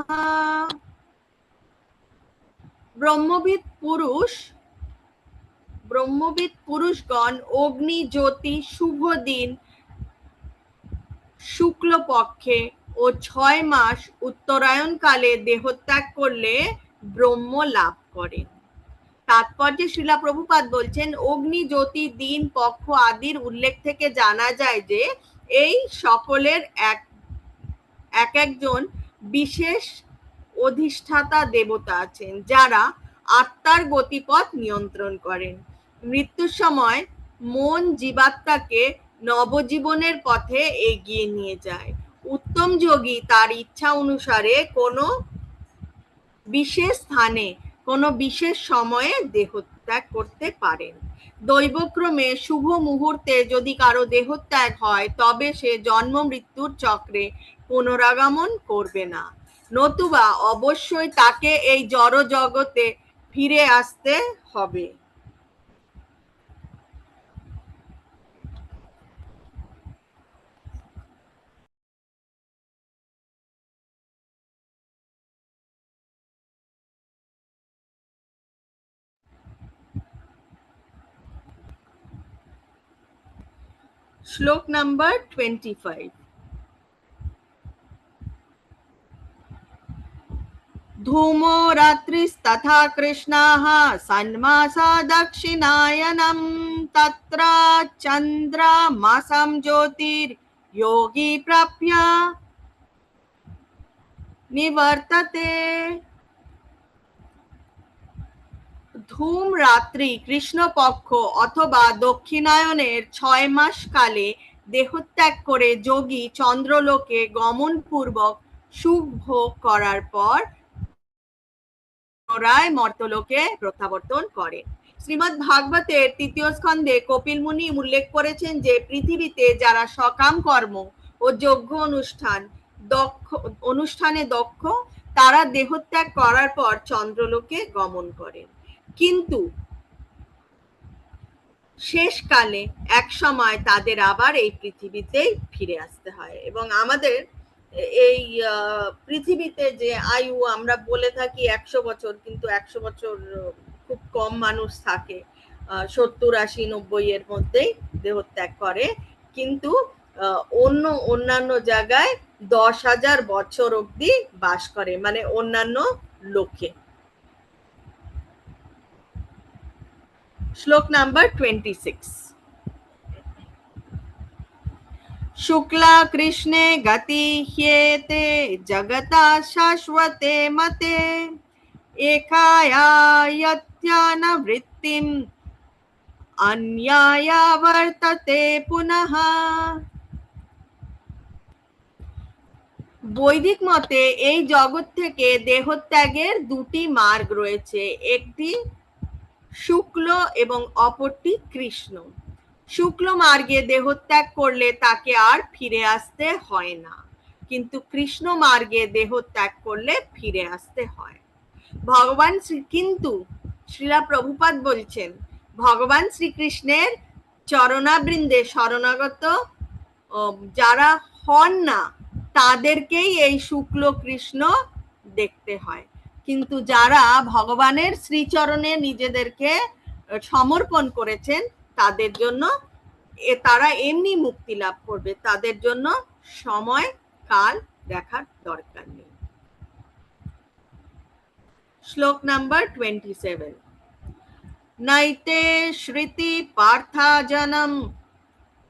ব্রহ্মবিদ পুরুষগণ অগ্নি জ্যোতি শুভ দিন শুক্লপক্ষে ও 6 মাস উত্তরায়ণ কালে দেহত্যাগ করলে ব্রহ্ম লাভ করেন। তাৎপর্যে শ্রীলা প্রভুপাদ বলছেন, অগ্নি জ্যোতি দিন পক্ষ আদির উল্লেখ থেকে জানা যায় যে এই সকলের এক একজন বিশেষ অধিষ্ঠাতা দেবতা আছেন যারা আত্মার গতিপথ নিয়ন্ত্রণ করেন। মৃত্যুর সময় মন জীবাত্মাকে নবজীবনের পথে এগিয়ে নিয়ে যায়। উত্তম যোগী তার ইচ্ছা অনুসারে কোনো বিশেষ স্থানে কোনো বিশেষ সময়ে দেহত্যাগ করতে পারেন। দৈবক্রমে শুভ মুহূর্তে যদি কারো দেহত্যাগ হয় তবে সে জন্ম মৃত্যুর চক্রে পুনরাগমন করবে না, নতুবা অবশ্যই তাকে এই জড় জগতে ফিরে আসতে হবে। শ্লোক নাম্বার 25, ধূমো রাত্রিস্তথা কৃষ্ণাঃ ষান্মাসা দক্ষিণায়নম তত্র চন্দ্রমাসম জ্যোতির যোগী প্রাপ্য নিবর্ততে। ধূম রাত্রি কৃষ্ণপক্ষ অথবা দক্ষিণায়নের 6 মাস কালে দেহত্যাগ করে যোগী চন্দ্রলোকে গমন পূর্বক সুখ ভোগ করার পর পুনরায় মর্তলোকে প্রত্যাবর্তন করে। শ্রীমদ্ ভাগবতের 3য় স্কন্ধে কপিল মুনি উল্লেখ করেছেন যে পৃথিবীতে যারা সকাম কর্ম ও যজ্ঞ অনুষ্ঠানে দক্ষ তারা দেহত্যাগ করার পর চন্দ্রলোকে গমন করেন, কিন্তু শেষকালে এক সময় তাদের আবার এই পৃথিবীতেই ফিরে আসতে হয়। এবং আমাদের এই পৃথিবীতে যে আয়ু আমরা বলে থাকি 100 বছর, কিন্তু 100 বছর খুব কম মানুষ থাকে, 70, 80, 90 এর মধ্যেই দেহত্যাগ করে, কিন্তু অন্যান্য জায়গায় 10,000 বছর অবধি বাস করে, মানে অন্যান্য লোকে। শ্লোক নাম্বার 26, शुक्ला कृष्णे गति ह्येते जगता शाश्वते मते एकाया यत्यानवृत्तिम् अन्याया वर्तते पुनः। বৈদিক মতে এই জগৎ থেকে দেহত্যাগের দুটি মার্গ রয়েছে, একটি শুক্ল এবং অপরটি কৃষ্ণ। শুক্ল মার্গে দেহত্যাগ করলে তাকে আর ফিরে আসতে হয় না, কিন্তু কৃষ্ণ মার্গে দেহত্যাগ করলে ফিরে আসতে হয়। ভগবান কিন্তু শ্রীলা প্রভুপাদ বলছেন, ভগবান শ্রীকৃষ্ণের চরণাবৃন্দে শরণাগত যারা হন না তাদেরকেই এই শুক্ল কৃষ্ণ দেখতে হয়, কিন্তু যারা ভগবানের শ্রীচরণে নিজেদেরকে সমর্পণ করেছেন তাদের জন্য তারা এমনি মুক্তি লাভ করবে, তাদের জন্য সময় কাল দেখার দরকার নেই। শ্লোক নাম্বার 27। নৈতে শ্রুতি পার্থাজনম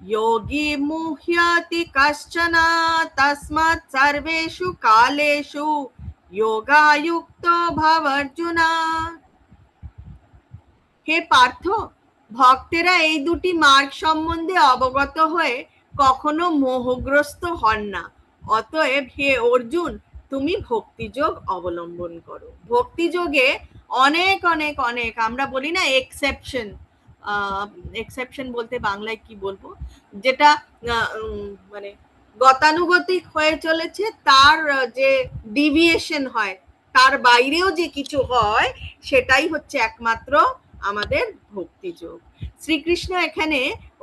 योगी मुह्यति कश्चन तस्मात् सर्वेषु कालेषु योगायुक्तो भव अर्जुन। হে পার্থ, ভক্তেরা এই দুটি মার্গ সম্বন্ধে অবগত হয়ে কখনো মোহগ্রস্ত হন না। অতএব হে অর্জুন, তুমি ভক্তিযোগ অবলম্বন করো। ভক্তিযোগে অনেক অনেক অনেক, আমরা বলি না এক্সেপশন, এক্সেপশন বলতে বাংলায় কি বলবো, যেটা মানে গতানুগতিক হয়ে চলেছে, তার যে ডিভিয়েশন হয়, তার বাইরেও যে কিছু হয়, সেটাই হচ্ছে একমাত্র আমাদের ভক্তিযোগ। শ্রীকৃষ্ণ এখানে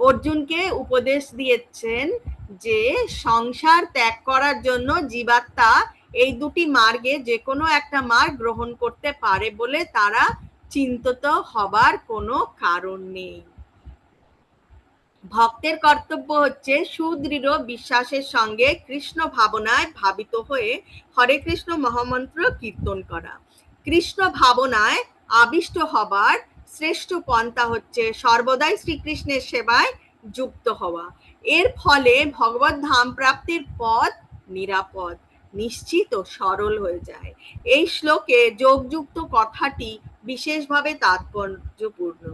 অর্জুনকে উপদেশ দিয়েছেন যে সংসার ত্যাগ করার জন্য জীবাত্মা এই দুটি মার্গে যে কোনো একটা মার্গ গ্রহণ করতে পারে বলে তারা চিন্তিত হবার কোনো কারণ নেই। ভক্তের কর্তব্য হচ্ছে সুদৃঢ় বিশ্বাসের সঙ্গে কৃষ্ণ ভাবনায় ভাবিত হয়ে হরে কৃষ্ণ মহামন্ত্র কীর্তন করা। কৃষ্ণ ভাবনায় আবিষ্ট হবার শ্রেষ্ঠ পন্থা হচ্ছে সর্বদাই শ্রীকৃষ্ণের সেবায় যুক্ত হওয়া। এর ফলে ভগবত ধাম প্রাপ্তির পথ নিরাপদ, নিশ্চিত ও সরল হয়ে যায়। এই শ্লোকে যোগযুক্ত কথাটি বিশেষভাবে তাৎপর্যপূর্ণ।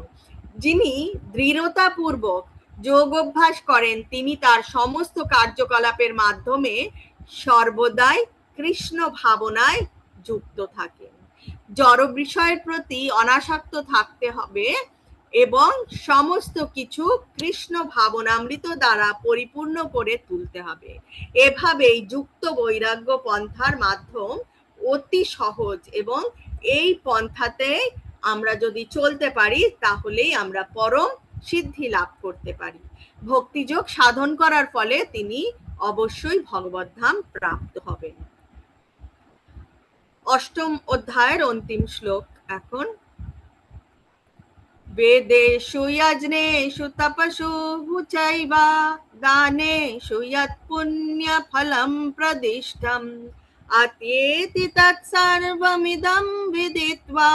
যিনি দৃঢ়তাপূর্বক যোগ অভ্যাস করেন তিনি তার সমস্ত কার্যকলাপের মাধ্যমে সর্বদাই কৃষ্ণ ভাবনায় যুক্ত থাকেন। জড় বিষয়ের প্রতি অনাসক্ত থাকতে হবে এবং সমস্ত কিছু কৃষ্ণ ভাবনামৃত দ্বারা পরিপূর্ণ করে তুলতে হবে। এভাবেই যুক্ত বৈরাগ্য পন্থার মাধ্যম অতি সহজ, এবং এই পন্থাতে আমরা যদি চলতে পারি তাহলেই আমরা পরম সিদ্ধি লাভ করতে পারি। ভক্তিযোগ সাধন করার ফলে তিনি অবশ্যই ভগবত ধাম প্রাপ্ত হবেন। অষ্টম অধ্যায়ের অন্তিম শ্লোক এখন। বেদেষু যজ্ঞেষু তপসু চৈবা দানেষু যৎ পুণ্য ফলম প্রদিষ্টম আত্যেতি তৎসর্বমিদং বিদিত্বা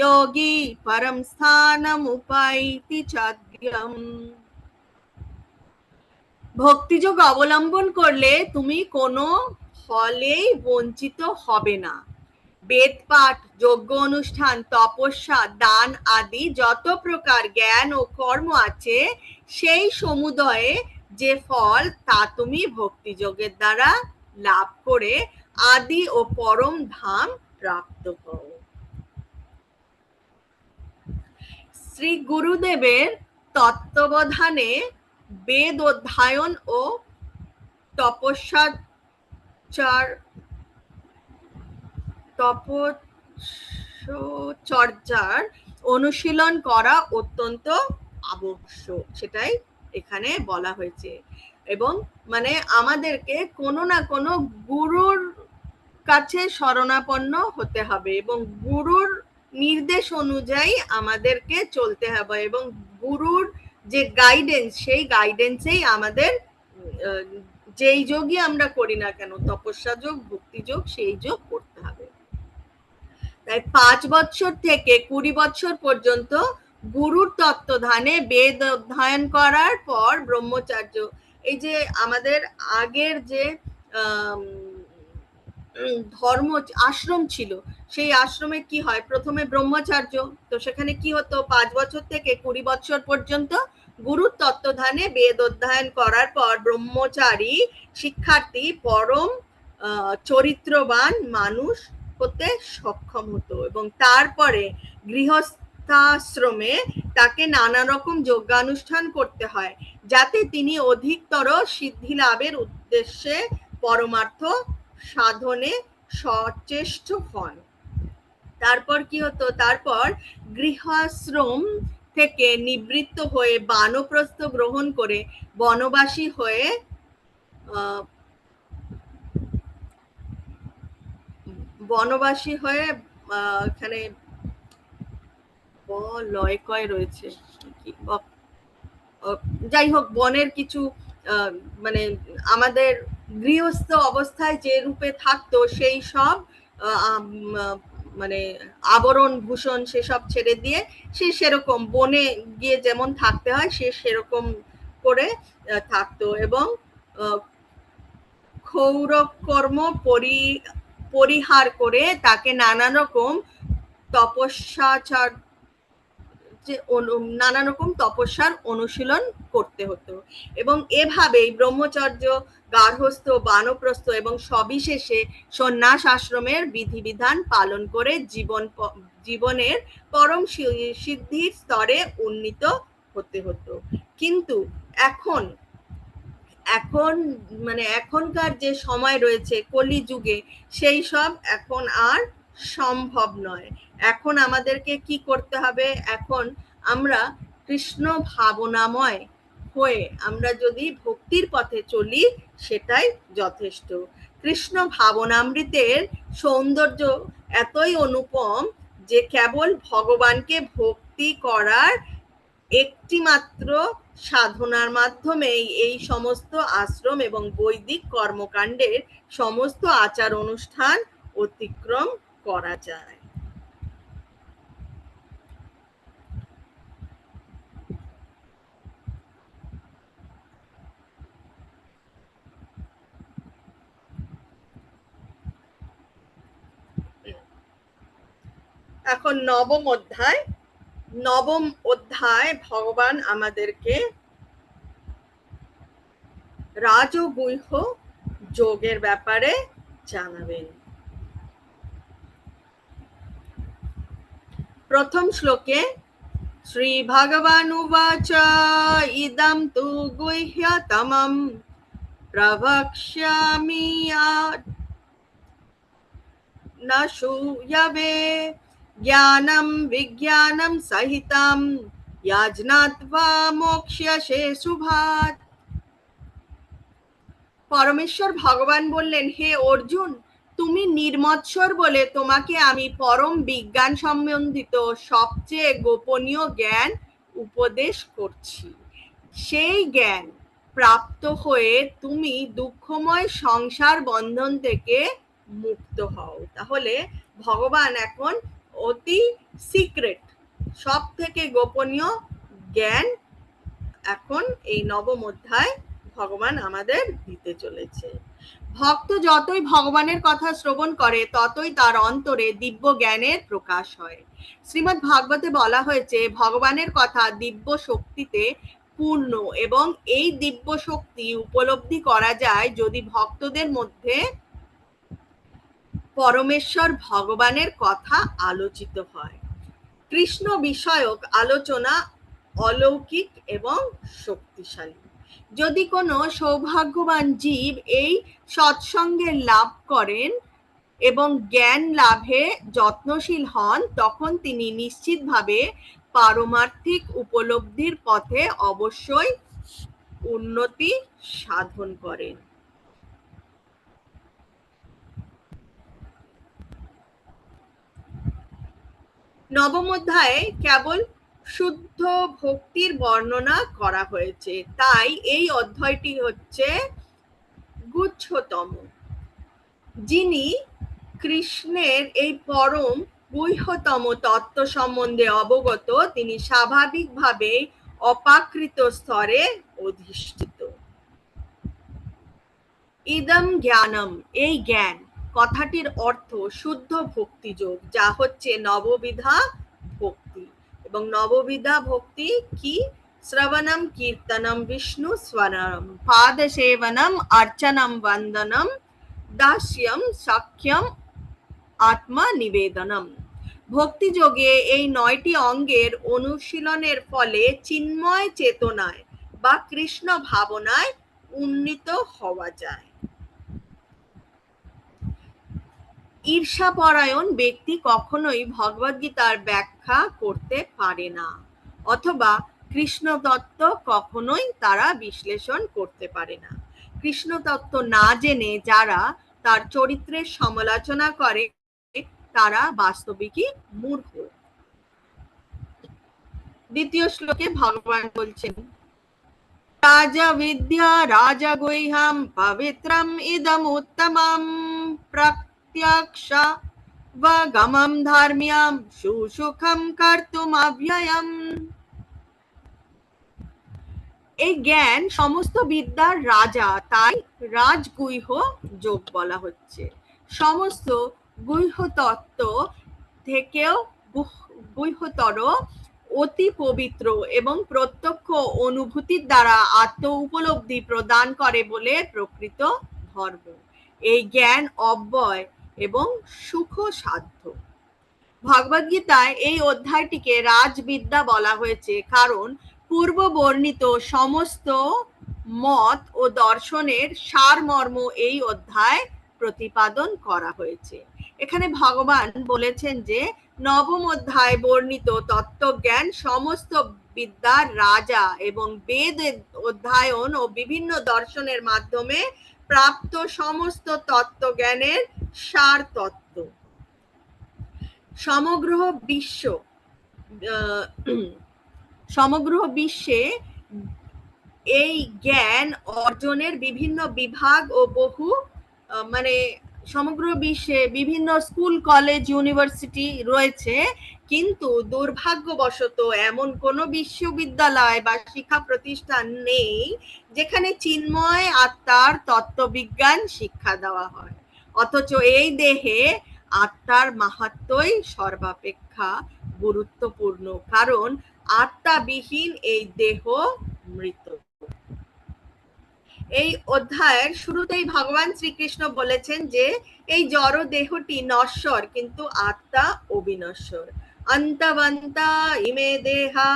যোগী পরম স্থানমুপাইতি চাদ্যম। ভক্তিযোগ অবলম্বন করলে তুমি কোনো ফলেই বঞ্চিত হবে না। বেদপাঠ, যজ্ঞ অনুষ্ঠান, তপস্যা, দান আদি যত প্রকার জ্ঞান ও কর্ম আছে সেই সমুদয়ে যে ফল তা তুমি ভক্তিযোগের দ্বারা লাভ করে আদি ও পরম ধাম প্রাপ্ত হও। শ্রী গুরুদেবের তত্ত্বাবধানে বেদ অধ্যয়ন ও তপশ্চর্যার অনুশীলন করা অত্যন্ত আবশ্যক, সেটাই এখানে বলা হয়েছে। এবং মানে আমাদেরকে কোনো না কোনো গুরুর কাছে শরণাপন্ন হতে হবে এবং গুরুর নির্দেশ অনুযায়ী আমাদেরকে চলতে হবে, এবং গুরুর যে গাইডেন্স সেই গাইডেন্সেই আমাদের যেই যোগই আমরা করি না কেন, তপস্যা যোগ, ভক্তি যোগ, সেই যোগ করতে হবে। তাই 5 বছর থেকে 20 বছর পর্যন্ত গুরুর তত্ত্বাবধানে বেদ অধ্যয়ন করার পর ব্রহ্মচর্য এই যে আমাদের আগের যে ধর্ম আশ্রম ছিল, সেই আশ্রমে কি হয়, প্রথমে ব্রহ্মচার্য, তো সেখানে কি হতো 5 বছর থেকে 20 বছর পর্যন্ত গুরুর তত্ত্বধানে বেদ অধ্যয়ন করার পর ব্রহ্মচারী শিক্ষার্থী পরম চরিত্রবান মানুষ হতে সক্ষম হতো, এবং তারপরে গৃহস্থাশ্রমে তাকে নানা রকম যজ্ঞানুষ্ঠান করতে হয় যাতে তিনি অধিকতর সিদ্ধি লাভের উদ্দেশ্যে পরমার্থ সাধনে সচেষ্ট হন। তারপর কি হতো, তারপর গৃহাশ্রম থেকে নিবৃত্ত হয়ে বানপ্রস্থ গ্রহণ করে বনবাসী হয়ে এখানে লয় কয় রয়েছে, যাই হোক, বনের কিছু মানে আমাদের গৃহস্থ অবস্থায় যে রূপে থাকতো সেই সব মানে আবরণ ভূষণ সেসব ছেড়ে দিয়ে সে সেরকম বনে গিয়ে যেমন থাকতে হয় সে সেরকম করে থাকতো, এবং ক্ষৌরকর্ম পরিহার করে তাকে নানা রকম নানা রকম তপস্যার অনুশীলন করতে হতো, এবং এভাবেই ব্রহ্মচর্য, গার্হস্থ, বানপ্রস্থ এবং সবিশেষে সন্ন্যাস আশ্রমের বিধিবিধান পালন করে জীবনের পরম সিদ্ধির স্তরে উন্নীত হতে হতো। কিন্তু এখন মানে এখনকার যে সময় রয়েছে কলিযুগে, সেই সব এখন আর সম্ভব নয়। এখন আমাদেরকে কি করতে হবে, এখন আমরা কৃষ্ণ ভাবনাময় হয়ে আমরা যদি ভক্তির পথে চলি সেটাই যথেষ্ট। কৃষ্ণ ভাবনামৃতের সৌন্দর্য এতই অনুপম যে কেবল ভগবানকে ভক্তি করার একটি মাত্র সাধনার মাধ্যমেই এই সমস্ত আশ্রম এবং বৈদিক কর্মকাণ্ডের সমস্ত আচার অনুষ্ঠান অতিক্রম করা যায়। এখন নবম অধ্যায় ভগবান আমাদেরকে রাজগুহ্য যোগের ব্যাপারে জানাবেন। প্রথম শ্লোকে শ্রী ভগবান উবাচ ইদম তু গুহ্যতমম প্রবক্ষ্যামি ন শ্রূয়বে জ্ঞানম বিজ্ঞানম সহিতম যজ্ঞাত্বা মোক্ষ্যসে শুভাৎ। পরমেশ্বর ভগবান বললেন, হে অর্জুন, তুমি নির্মৎসর বলে তোমাকে আমি পরম বিজ্ঞান সম্বন্ধিত সবচেয়ে গোপনীয় জ্ঞান উপদেশ করছি। সেই জ্ঞান প্রাপ্ত হয়ে তুমি দুঃখময় সংসার বন্ধন থেকে মুক্ত হও। তাহলে ভগবান এখন অতি সিক্রেট, সব থেকে গোপনীয় জ্ঞান এখন এই নবম অধ্যায় ভগবান আমাদের দিতে চলেছে। ভক্ত যতই ভগবানের কথা শ্রবণ করে ততই তার অন্তরে দিব্য জ্ঞানের প্রকাশ হয়। শ্রীমদ্ ভাগবতে বলা হয়েছে ভগবানের কথা দিব্য শক্তিতে পূর্ণ, এবং এই দিব্য শক্তি উপলব্ধি করা যায় যদি ভক্তদের মধ্যে পরমেশ্বর ভগবানের কথা আলোচিত হয়। কৃষ্ণ বিষয়ক আলোচনা অলৌকিক এবং শক্তিশালী। যদি কোনো সৌভাগ্যবান জীব এই সৎসঙ্গের লাভ করেন এবং জ্ঞান লাভে যত্নশীল হন, তখন তিনি নিশ্চিতভাবে পারমার্থিক উপলব্ধির পথে অবশ্যই উন্নতি সাধন করেন। নবম অধ্যায়ে কেবল শুদ্ধ ভক্তির বর্ণনা করা হয়েছে, তাই এই অধ্যায়টি হচ্ছে গুচ্ছতম। যিনি কৃষ্ণের এই পরম গুহ্যতম তত্ত্ব সম্বন্ধে অবগত, তিনি স্বাভাবিকভাবে অপাকৃত স্তরে অধিষ্ঠিত। ইদম জ্ঞানম, এই জ্ঞান কথাটির অর্থ শুদ্ধ ভক্তিযোগ, যা হচ্ছে নববিধা ভক্তি। এবং নববিধা ভক্তি কি? শ্রবণম কীর্তনম বিষ্ণু স্মরণম পাদ সেবনম অর্চনম বন্দনম দাস্যম সাখ্যম আত্মা নিবেদনম। ভক্তিযোগে এই 9টি অঙ্গের অনুশীলনের ফলে চিন্ময় চেতনায় বা কৃষ্ণ ভাবনায় উন্নীত হওয়া যায়। ঈর্ষাপরায়ণ ব্যক্তি কখনোই ভগবদ্গীতার ব্যাখ্যা করতে পারে না, অথবা কৃষ্ণ তত্ত্ব কখনোই তারা বিশ্লেষণ করতে পারে না। কৃষ্ণ তত্ত্ব না জেনে যারা তার চরিত্রের সমালোচনা করে তারা বাস্তবিকই মূর্খ। দ্বিতীয় শ্লোকে ভগবান বলছেন, রাজা বিদ্যা রাজা গুহ্যম পবিত্রম ইদম উত্তমম প্রত্যক্ষাবগমম ধর্ম্যম সুসুখম কর্তুম অব্যয়ম। এই জ্ঞান সমস্ত বিদ্যার রাজা, তাই রাজগুহ্য যোগ বলা হচ্ছে। সমস্ত গুহ্য তত্ত্ব থেকেও গুহ্যতর, অতি পবিত্র এবং প্রত্যক্ষ অনুভূতির দ্বারা আত্ম উপলব্ধি প্রদান করে বলে প্রকৃত ধর্ম। এই জ্ঞান অব্যয় এবং সুখ সাধ্য। ভগবদ্গীতায় এই অধ্যায়টিকে রাজবিদ্যা বলা হয়েছে কারণ পূর্ব বর্ণিত সমস্ত মত ও দর্শনের সারমর্ম এই অধ্যায় প্রতিপাদন করা হয়েছে। এখানে ভগবান বলেছেন যে নবম অধ্যায় বর্ণিত তত্ত্বজ্ঞান সমস্ত বিদ্যার রাজা এবং বেদ অধ্যয়ন ও বিভিন্ন দর্শনের মাধ্যমে প্রাপ্ত সমস্ত তত্ত্বজ্ঞানের সার তত্ত্ব। সমগ্র বিশ্বে এই জ্ঞান অর্জনের বিভিন্ন বিভাগ ও বহু সমগ্র বিশ্বে বিভিন্ন স্কুল, কলেজ, ইউনিভার্সিটি রয়েছে, কিন্তু দুর্ভাগ্যবশত এমন কোনো বিশ্ববিদ্যালয় বা শিক্ষা প্রতিষ্ঠান নেই যেখানে চিন্ময় আত্মার তত্ত্ববিজ্ঞান শিক্ষা দেওয়া হয়। অথচ এই দেহে আত্মার মাহাত্ম্যই সর্বাপেক্ষা গুরুত্বপূর্ণ, কারণ আত্মাবিহীন এই দেহ মৃত। এই অধ্যায়ের শুরুতেই ভগবান শ্রীকৃষ্ণ বলেছেন যে এই জড় দেহটি নশ্বর, কিন্তু আত্মা অবিনশ্বর। অন্তবন্তা ইমে দেহা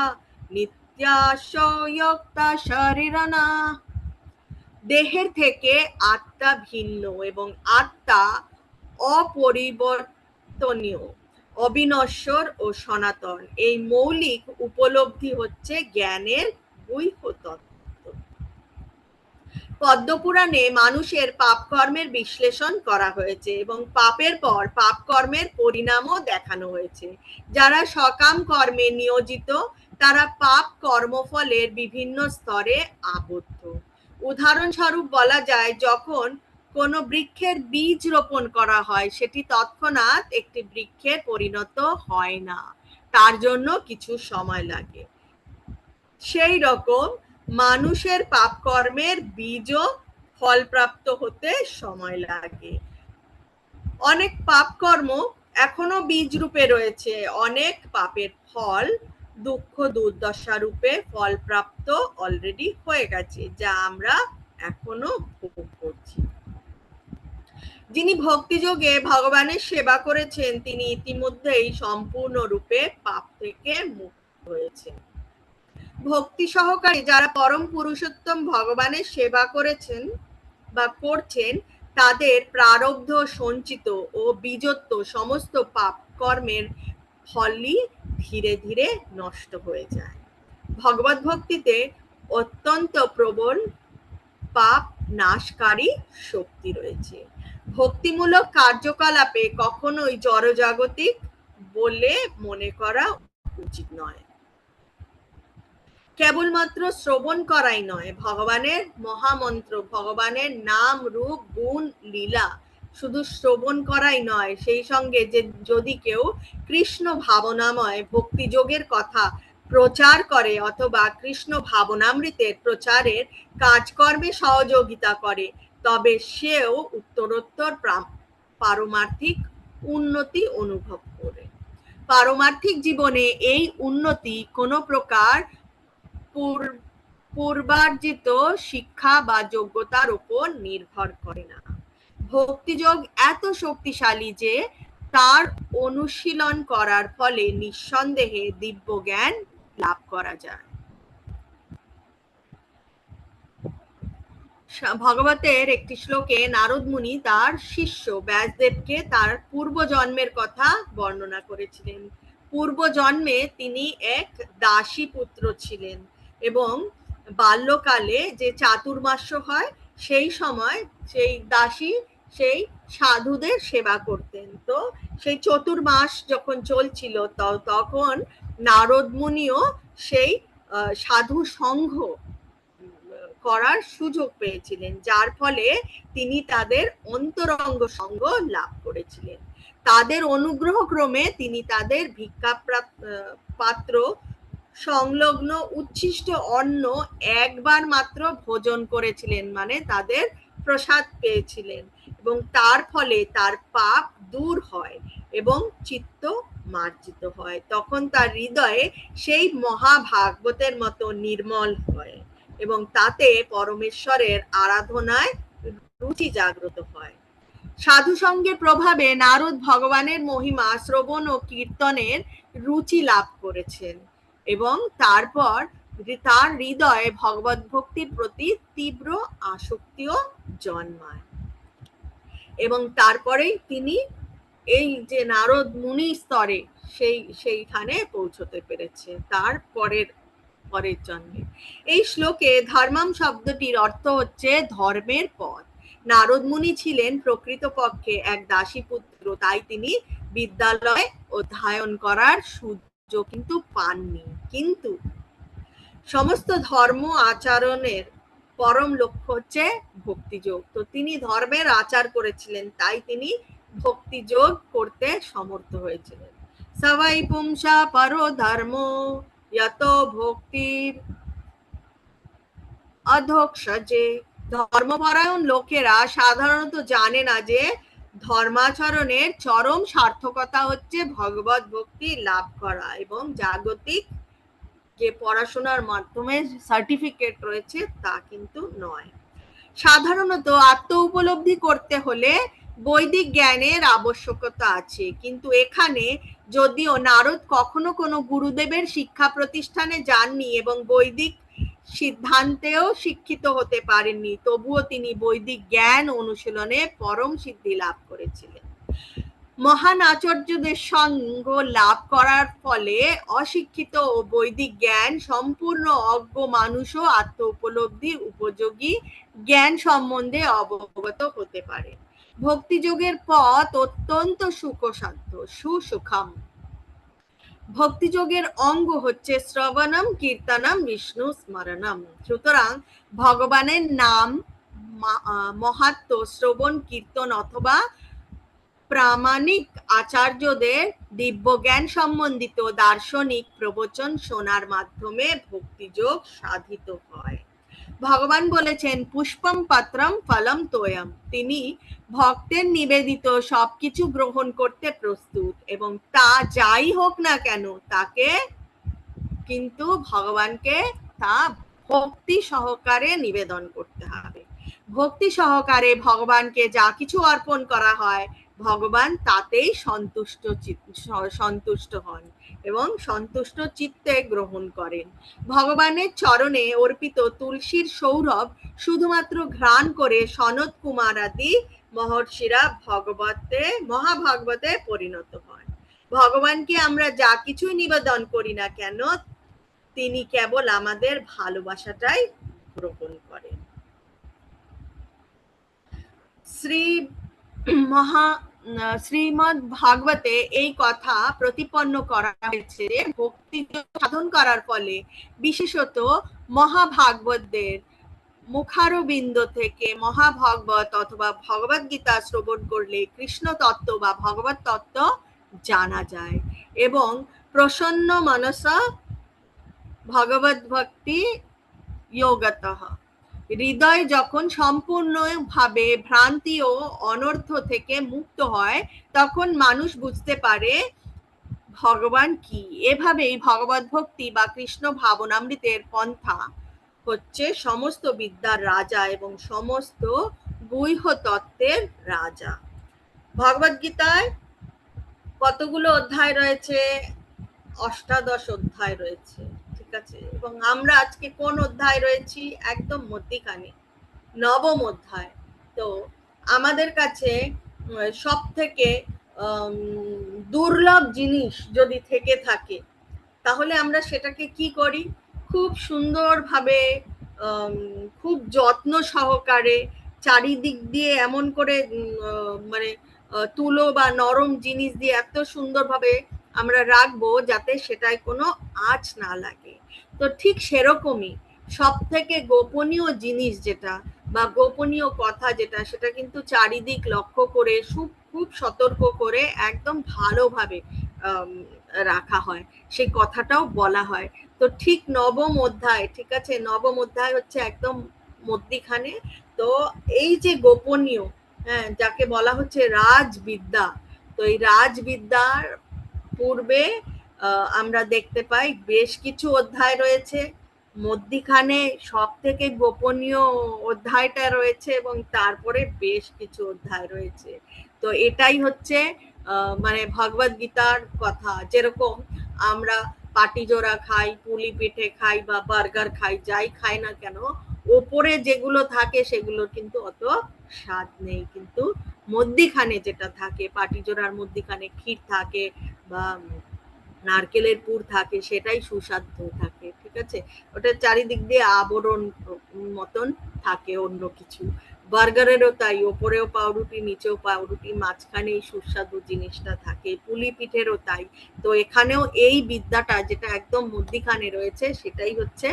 নিত্যাশয়োক্তা শরীরনা। দেহের থেকে আত্মা ভিন্ন এবং আত্মা অপরিবর্তনীয়, অবিনশ্বর ও সনাতন। এই মৌলিক উপলব্ধি হচ্ছে জ্ঞানের গুহ্য তত্ত্ব। পদ্মপুরাণে মানুষের পাপ কর্মের বিশ্লেষণ করা হয়েছে এবং পাপের পর পাপ কর্মের পরিণামও দেখানো হয়েছে। যারা সকাম কর্মে নিয়োজিত তারা পাপ কর্মফলের বিভিন্ন স্তরে আবদ্ধ। উদাহরণস্বরূপ বলা যায়, যখন কোনো বৃক্ষের বীজ রোপণ করা হয় সেটি তৎক্ষণাৎ একটি বৃক্ষে পরিণত হয় না, তার জন্য কিছু সময় লাগে। সেই রকম মানুষের পাপ কর্মের বীজও ফলপ্রাপ্ত হতে সময় লাগে। অনেক পাপ কর্ম এখনো বীজ রূপে রয়েছে, অনেক পাপের ফল দুঃখ দুর্দশা রূপে ফলপ্রাপ্ত অলরেডি হয়ে গেছে, যা আমরা এখনো ভোগ করছি। যিনি ভক্তিযোগে ভগবানের সেবা করেছেন তিনি ইতিমধ্যেই সম্পূর্ণরূপে পাপ থেকে মুক্ত হয়েছেন। ভক্তি সহকারে যারা পরম পুরুষোত্তম ভগবানের সেবা করেছেন বা করছেন তাদের প্রারব্ধ সঞ্চিত ও বীজত্ব সমস্ত পাপ কর্মের ফলই ধীরে ধীরে নষ্ট হয়ে যায়। ভগবত ভক্তিতে অত্যন্ত প্রবল পাপ নাশকারী শক্তি রয়েছে। ভক্তিমূলক কার্যকলাপে কখনোই জড়জাগতিক বলে মনে করা উচিত নয়। কেবলমাত্র শ্রবণ করাই নয়, ভগবানের মহামন্ত্র, ভগবানের নাম, রূপ, গুণ, লীলা শুধু শ্রবণ করাই নয়, সেই সঙ্গে যে যদি কেউ কৃষ্ণ ভাবনাময় ভক্তিযোগের কথা প্রচার করে অথবা কৃষ্ণ ভাবনামৃতের প্রচারের কাজকর্মে সহযোগিতা করে, তবে সেও উত্তরোত্তর পারমার্থিক উন্নতি অনুভব করে। পারমার্থিক জীবনে এই উন্নতি কোনো প্রকার পূর্বার্জিত শিক্ষা বা যোগ্যতার উপর নির্ভর করে না। ভক্তিযোগ এত শক্তিশালী যে তার অনুশীলন করার ফলে নিঃসন্দেহে দিব্য জ্ঞান লাভ করা যায়। ভগবতের একটি শ্লোকে নারদ মুনি তার শিষ্য ব্যাসদেবকে তার পূর্বজন্মের কথা বর্ণনা করেছিলেন। পূর্বজন্মে তিনি এক দাসী পুত্র ছিলেন এবং বাল্যকালে যে চাতুর্মাস্য হয় সেই সময় সেই দাসী সেই সাধুদের সেবা করতেন। তো সেই চতুর্মাস যখন চলছিল তখন নারদ মুনিও সেই সাধু সংঘ করার সুযোগ পেয়েছিলেন, যার ফলে তিনি তাদের অন্তরঙ্গ সঙ্গ লাভ করেছিলেন। তাদের অনুগ্রহ ক্রমে তিনি তাদের ভিক্ষা পাত্র সংলগ্ন উচ্ছিষ্ট অন্ন একবার মাত্র ভোজন করেছিলেন, মানে তাদের প্রসাদ পেয়েছিলেন, এবং তার ফলে তার পাপ দূর হয় এবং চিত্ত মার্জিত হয়। তখন তার হৃদয়ে সেই মহাভাগবতের মতো নির্মল হয় এবং তাতে পরমেশ্বরের আরাধনায় রুচি জাগ্রত হয়। সাধু সঙ্গের প্রভাবে নারদ ভগবানের মহিমা শ্রবণ ও কীর্তনের রুচি লাভ করেছেন এবং তারপর তার হৃদয়ে ভগবত ভক্তির প্রতি তীব্র আসক্তিও জন্মায় এবং তারপরেই তিনি এই যে নারদ মুনি স্তরে সেইখানে পৌঁছতে পেরেছে তার পরের জন্মে। এই শ্লোকে ধর্মম শব্দটির অর্থ হচ্ছে ধর্মের পথ। নারদ মুনি ছিলেন প্রকৃতপক্ষে এক দাসী পুত্র, তাই তিনি বিদ্যালয়ে অধ্যয়ন করার সুযোগ কিন্তু পাননি। কিন্তু সমস্ত ধর্ম আচরণের পরম লক্ষ্য হচ্ছে ভক্তিযোগ। তো তিনি ধর্মের আচার করেছিলেন, তাই তিনি ভক্তিযোগ করতে সমর্থ হয়েছিলেন। সবাই পুংসা পরো ধর্ম যত ভক্তির অধোক্ষজে। ধর্মপরায়ণ লোকেরা সাধারণত জানে না যে ধর্মাচরণের চরম সার্থকতা হচ্ছে ভগবত ভক্তি লাভ করা এবং জাগতিক যে পড়াশোনার মাধ্যমে সার্টিফিকেট রয়েছে তা কিন্তু নয়। সাধারণত আত্ম উপলব্ধি করতে হলে বৈদিক জ্ঞানের আবশ্যকতা আছে, কিন্তু এখানে যদিও নারদ কখনো কোনো গুরুদেবের শিক্ষা প্রতিষ্ঠানে যাননি এবং বৈদিক সিদ্ধান্তেও শিক্ষিত হতে পারেননি, তবুও তিনি বৈদিক জ্ঞান অনুশীলনে পরম সিদ্ধি লাভ করেছিলেন। মহান আচার্যদের সঙ্গ লাভ করার ফলে অশিক্ষিত ও বৈদিক জ্ঞান সম্পূর্ণ অজ্ঞ মানুষও আত্ম উপলব্ধির উপযোগী জ্ঞান সম্বন্ধে অবগত হতে পারে। ভক্তিযোগের পথ অত্যন্ত সুখসাধ্য, সুসুখম। ভক্তিযোগের অঙ্গ হচ্ছে শ্রবণম, কীর্তনম, বিষ্ণু স্মরণম। সুতরাং ভগবানের নাম মহাত্ম শ্রবণ, কীর্তন অথবা প্রামাণিক আচার্যদের দিব্য জ্ঞান সম্বন্ধিত দার্শনিক প্রবচন শোনার মাধ্যমে ভক্তিযোগ সাধিত হয়। ভগবান বলেছেন পুষ্পম পত্রম ফলম তোয়ম। তিনি ভক্তের নিবেদিত সবকিছু গ্রহণ করতে প্রস্তুত এবং তা যাই হোক না কেন তাকে কিন্তু ভগবানকে তা ভক্তি সহকারে নিবেদন করতে হবে। ভক্তি সহকারে ভগবানকে যা কিছু অর্পণ করা হয় ভগবান তাতেই সন্তুষ্ট হন এবং সন্তুষ্ট চিত্তে গ্রহণ করেন। ভগবানের চরণে অর্পিত তুলসীর সৌরভ শুধুমাত্র ঘ্রাণ করে সনত কুমার আদি মহর্ষিরা মহাভাগবতে পরিণত হন। ভগবানকে আমরা যা কিছুই নিবেদন করি না কেন তিনি কেবল আমাদের ভালোবাসাটাই গ্রহণ করেন। শ্রীমদ্ ভাগবতে এই কথা প্রতিপন্ন করা হয়েছে যে ভক্তি সাধন করার ফলে বিশেষত মহাভাগবতদের মুখারবিন্দ থেকে মহাভাগবত অথবা ভগবত গীতা শ্রবণ করলে কৃষ্ণ তত্ত্ব বা ভগবত তত্ত্ব জানা যায় এবং প্রসন্ন মনসা ভগবত ভক্তি যোগতঃ হৃদয় যখন সম্পূর্ণভাবে ভ্রান্তি ও অনর্থ থেকে মুক্ত হয় তখন মানুষ বুঝতে পারে ভগবান কি। এভাবেই ভগবত ভক্তি বা কৃষ্ণ ভাবনামৃতের পন্থা হচ্ছে সমস্ত বিদ্যার রাজা এবং সমস্ত গুহ্য তত্ত্বের রাজা। ভগবত গীতায় কতগুলো অধ্যায় রয়েছে? অষ্টাদশ অধ্যায় রয়েছে, ঠিক আছে। এবং আমরা আজকে কোন অধ্যায় রয়েছি? একদম মধ্যিখানে, নবম অধ্যায়। তো আমাদের কাছে সব থেকে দুর্লভ জিনিস যদি থেকে থাকে তাহলে আমরা সেটাকে কি করি? খুব সুন্দরভাবে খুব যত্ন সহকারে চারিদিক দিয়ে এমন করে মানে তুলো বা নরম জিনিস দিয়ে এত সুন্দরভাবে আমরা রাখবো যাতে সেটায় কোনো আঁচ না লাগে। তো ঠিক সেরকমই সব থেকে গোপনীয় জিনিস যেটা বা গোপনীয় কথা যেটা, সেটা কিন্তু চারিদিক লক্ষ্য করে খুব সতর্ক করে একদম ভালোভাবে রাখা হয়, সেই কথাটাও বলা হয়। তো ঠিক নবম অধ্যায়, ঠিক আছে, নবম অধ্যায় হচ্ছে একদম মধ্যিখানে। তো এই যে গোপনীয়, হ্যাঁ, যাকে বলা হচ্ছে রাজবিদ্যা, তো এই রাজবিদ্যার পূর্বে আমরা দেখতে পাই বেশ কিছু অধ্যায় রয়েছে, মধ্যিখানে সব থেকে গোপনীয় অধ্যায়টা রয়েছে এবং তারপরে বেশ কিছু অধ্যায় রয়েছে। তো এটাই হচ্ছে মানে ভগবত গীতার কথা। যেরকম আমরা পাটিজোড়া খাই, পুলি পিঠে খাই বা বার্গার খাই, যাই খাই না কেন, ওপরে যেগুলো থাকে সেগুলোর কিন্তু অত স্বাদ নেই, কিন্তু মধ্যিখানে যেটা থাকে, পাটিজোড়ার মধ্যিখানে ক্ষীর থাকে বা নারকেলের পুর থাকে, সেটাই সুস্বাদু থাকে, ঠিক আছে। ওটা চারিদিক দিয়ে আবরণ মতন থাকে অন্য কিছু। বার্গারেরও তাই, ওপরেও পাউরুটি, নিচেও পাউরুটি, মাঝখানে এই সুস্বাদু জিনিসটা থাকে। পুলি পিঠেরও তাই। তো এখানেও এই বিদ্যাটা যেটা একদম মধ্যিখানে রয়েছে সেটাই হচ্ছে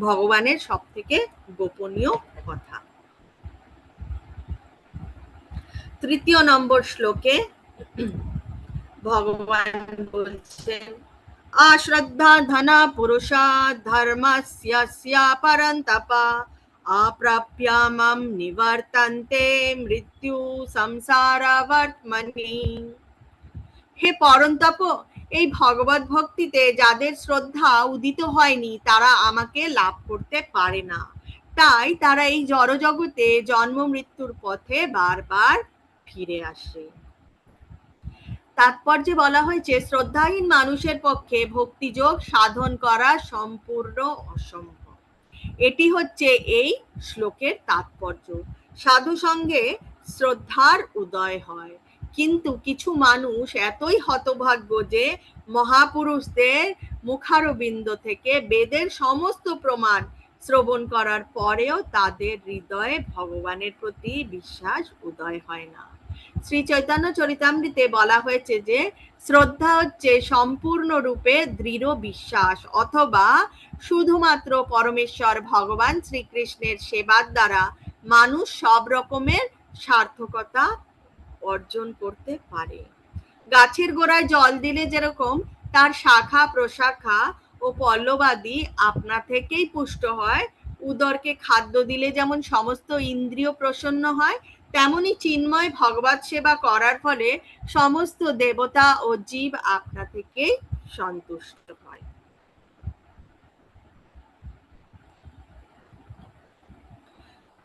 ভগবানের সব থেকে গোপনীয় কথা। তৃতীয় নম্বর শ্লোকে ভগবান বলছেন, আশ্রদ্ধা ধনা পুরুষা ধর্মস্য পরন্তপা আপ্রাপ্যামাম নিবর্তন্তে মৃত্যু সংসারাবর্তমনি। হে পরন্তপ, এই ভগবত ভক্তিতে যাদের শ্রদ্ধা উদিত হয়নি তারা আমাকে লাভ করতে পারে না। তাই তারা এই জড়জগতে জন্ম মৃত্যুর পথে বারবার ফিরে আসে। তাৎপর্যে বলা হয়েছে, শ্রদ্ধাহীন মানুষের পক্ষে ভক্তিযোগ সাধন করা সম্পূর্ণ অসম্ভব। এটি হচ্ছে এই শ্লোকের তাৎপর্য। সাধু সঙ্গে শ্রদ্ধার উদয় হয়, কিন্তু কিছু মানুষ এতই হতভাগ্য যে মহাপুরুষদের মুখারবিন্দ থেকে বেদের সমস্ত প্রমাণ শ্রবণ করার পরেও তাদের হৃদয়ে ভগবানের প্রতি বিশ্বাস উদয় হয় না। শ্রী চৈতন্য চরিতামৃতে বলা হয়েছে যে শ্রদ্ধা হচ্ছে সম্পূর্ণরূপে দৃঢ় বিশ্বাস অথবা শুধুমাত্র পরমেশ্বর ভগবান শ্রীকৃষ্ণের সেবার দ্বারা মানুষ সব রকমের সার্থকতা অর্জন করতে পারে। গাছের গোড়ায় জল দিলে যেরকম তার শাখা প্রশাখা ও পল্লবাদি আপনা থেকেই পুষ্ট হয়, উদরকে খাদ্য দিলে যেমন সমস্ত ইন্দ্রিয় প্রসন্ন হয়, তেমনি চিন্ময় ভগবত সেবা করার ফলে সমস্ত দেবতা ও জীব আপনা থেকেই সন্তুষ্ট হয়।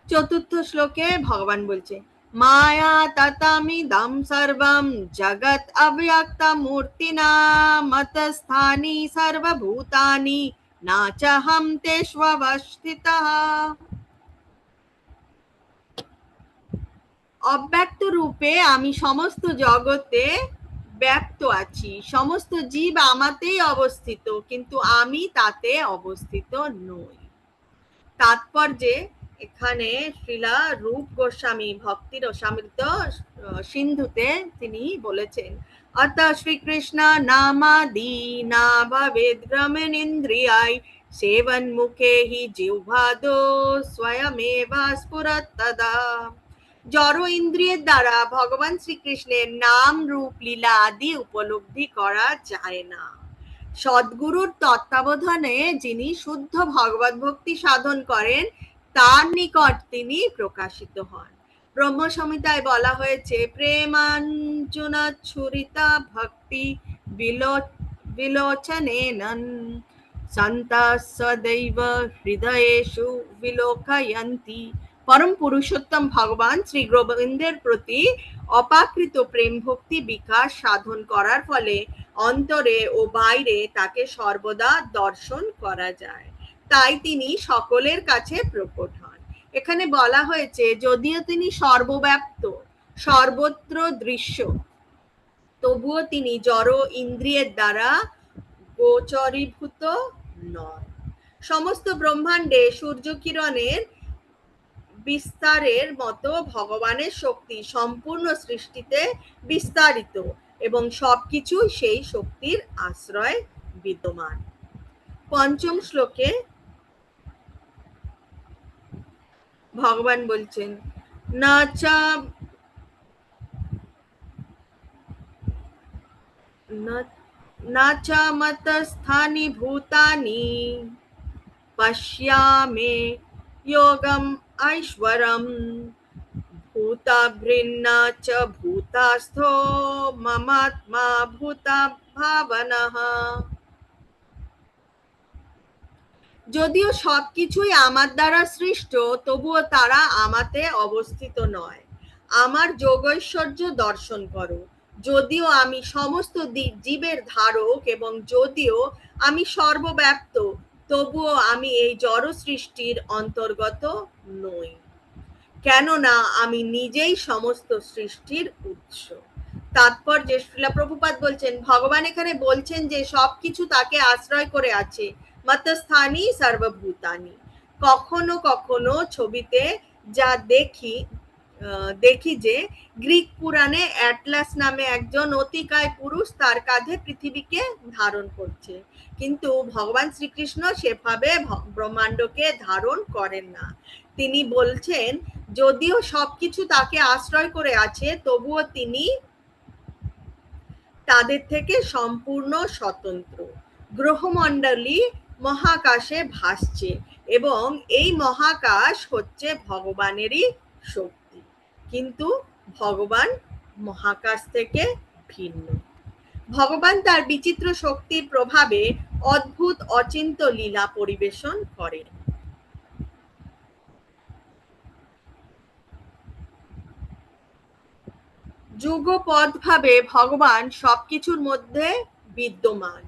চতুর্থ শ্লোকে ভগবান বলছে, মায়া ততমিদং সর্বম জগৎ অব্যক্ত মূর্তিনা মতস্থানি সর্বভূতানি না চাহম তেষ্ববস্থিতঃ। অব্যক্ত রূপে আমি সমস্ত জগতে ব্যক্ত আছি, সমস্ত জীব আমাতেই অবস্থিত, কিন্তু আমি তাতে অবস্থিত নই। তাৎপর্যে এখানে শ্রীলা রূপ গোস্বামী ভক্তি রসামৃত সিন্ধুতে তিনি বলেছেন, অত শ্রীকৃষ্ণ নামাদি না ভবেদ গ্রামেনিন্দ্রিয়ায় সেবন মুখে হি জিহ্বাদো স্বয়মেবা স্ফুরত তদা। জড় ইন্দ্রিয়ের দ্বারা ভগবান শ্রীকৃষ্ণের নাম রূপ লীলা আদি উপলব্ধি করা যায় না। সদ্গুরুর তত্ত্বাবধানে যিনি শুদ্ধ ভগবত ভক্তি সাধন করেন তার নিকট তিনি প্রকাশিত হন। ব্রহ্ম সংহিতায় বলা হয়েছে, প্রেমাঞ্জনা ছুরিতা ভক্তি বিলোচনেন সন্তা সদৈব হৃদয়েষু বিলোকয়ন্তি। পরম পুরুষোত্তম ভগবান শ্রী গোবিন্দের প্রতি অপাকৃত প্রেম ভক্তি বিকাশ সাধন করার ফলে অন্তরে ও বাইরে তাকে সর্বদা দর্শন করা যায়। তাই তিনি সকলের কাছে প্রকট হন। এখানে বলা হয়েছে, যদিও তিনি সর্বব্যাপ্ত, সর্বত্র দৃশ্য, তবুও তিনি জড় ইন্দ্রিয়ের দ্বারা গোচরীভূত নন। সমস্ত ব্রহ্মাণ্ডে সূর্যকিরণের বিস্তারের মতো ভগবানের শক্তি সম্পূর্ণ সৃষ্টিতে বিস্তারিত এবং সবকিছু সেই শক্তির আশ্রয় বিদ্যমান। পঞ্চম শ্লোকে ভগবান বলছেন, না চা মতস্থানি ভূতানি পশ্যামে যোগম ঐশ্বরম ভূতাভৃন্না চ ভূতাস্থো মমাত্মা ভূতা ভাবনঃ। যদিও সবকিছুই আমার দ্বারা সৃষ্ট, তবুও তারা আমাতে অবস্থিত নয়। আমার যোগৈশ্বর্য দর্শন করো। যদিও আমি সমস্ত জীবের ধারক এবং যদিও আমি সর্বব্যাপ্ত, তবুও আমি এই জড় সৃষ্টির অন্তর্গত নই, কেননা আমি নিজেই সমস্ত সৃষ্টির উৎস। তাৎপর্যে শ্রীলা প্রভুপাদ বলছেন, ভগবান এখানে বলছেন যে সবকিছু তাকে আশ্রয় করে আছে। মতস্থানি সর্বভূতানি। কখনো কখনো ছবিতে যা দেখি যে গ্রিক পুরাণে অ্যাটলাস নামে একজন অতিকায় পুরুষ তার কাঁধে পৃথিবীকে ধারণ করছে, কিন্তু ভগবান শ্রীকৃষ্ণ সেভাবে ব্রহ্মাণ্ডকে ধারণ করেন না। তিনি বলছেন, যদিও সবকিছু তাকে আশ্রয় করে আছে, তবুও তিনি তাদের থেকে সম্পূর্ণ স্বতন্ত্র। গ্রহমণ্ডলী মহাকাশে ভাসছে এবং এই মহাকাশ হচ্ছে ভগবানেরই শক্তি, কিন্তু ভগবান মহাকাশ থেকে ভিন্ন। ভগবান তার বিচিত্র শক্তির প্রভাবে অদ্ভুত অচিন্ত্য লীলা পরিবেশন করেন। যুগপৎভাবে ভগবান সবকিছুর মধ্যে বিদ্যমান,